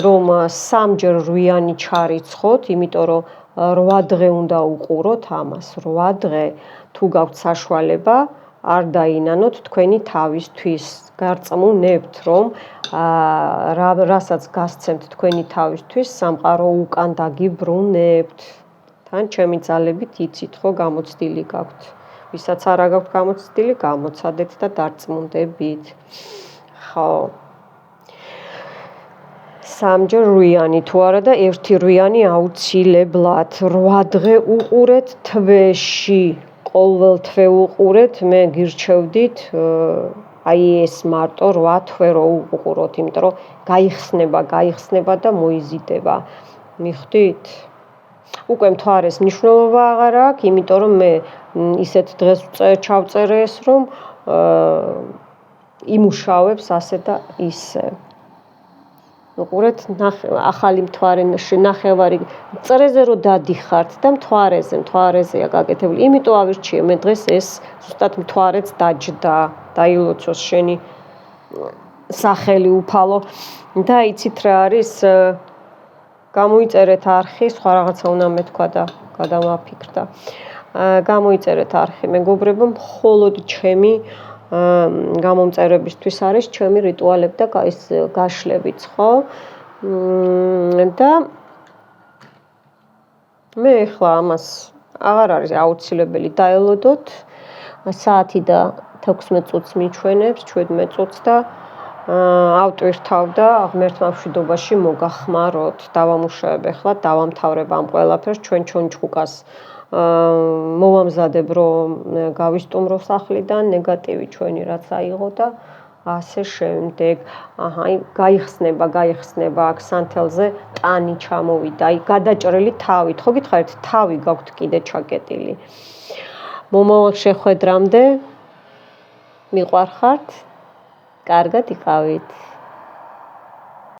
რომ სამჯერ 8-იანი ჩარიცხოთ, იმიტომ რომ 8 დღე უნდა უყუროთ ამას, 8 დღე თუ გაქვთ საშუალება, არ დაინანოთ თქვენი თავისთვის, გარწმუნებთ, რომ რასაც გასცემთ თქვენი თავისთვის, სამყარო უკან დაგიბრუნებთ. თან ჩემი ძალებით იცით ხო გამოცდილი გაქვთ. ვისაც არა გაქვთ გამოცდილი, გამოცადეთ და დარწმუნდებით. ხო. სამჯერ 8-იანი თუ არა და 1 8-იანი აუცილებლად 8 დღე უყურეთ თვეში. ყოველ თვე უყურეთ, მე გირჩევდით აი ეს მარტო 8 თვე რო უყუროთ, იმიტომ რომ გაიხსნება და მოიზიდება. მიხვდით? უკვე მთვარეს მნიშვნელობა აღარ აქვს, იმიტომ რომ მე ისეთ დღეს ჩავწერე ეს, რომ იმუშავებს ასე და ისე. უყურეთ, ახალი მთვარე ნახევარი წრეზე რო დადიხართ და მთვარეზეა გაკეთებული. იმიტომ ავირჩიე მე დღეს ეს ზუსტად მთვარეც დაჯდა, დაილოცოს შენი სახელი უფალო და იცით რა არის გამოიწერეთ არხი, სხვა რაღაცა უნდა მეთქვა და გადამაფიქრდა. გამოიწერეთ არხი, მეგობრებო, მხოლოდ ჩემი გამომწერებისთვის არის ჩემი რიტუალები და ის გაშლებიც, ხო? და მე ახლა ამას აღარ არის აუცილებელი დაელოდოთ. საათი და 16 წუთს მიჩვენებს, 17 წუთს და ავტვირთავ და ღმერთმა მშვიდობაში მოგახმაროთ. დავამუშავებ ახლა, დავამთავრებ ამ ყველაფერს, ჩვენ ჩონჩხუკას მოვამზადებ, რომ გავისტუმრო სახლიდან, ნეგატივი ჩვენი რაც აიღო და ასე შემდეგ. გაიხსნება აქ სანთელზე ტანი ჩამოვიდა, აი გადაჭრილი თავით. ხო გითხარით, თავი გაქვთ კიდე ჩაკეტილი. მომავალ შეხვედრამდე მიყვარხართ. კარგად იყავით.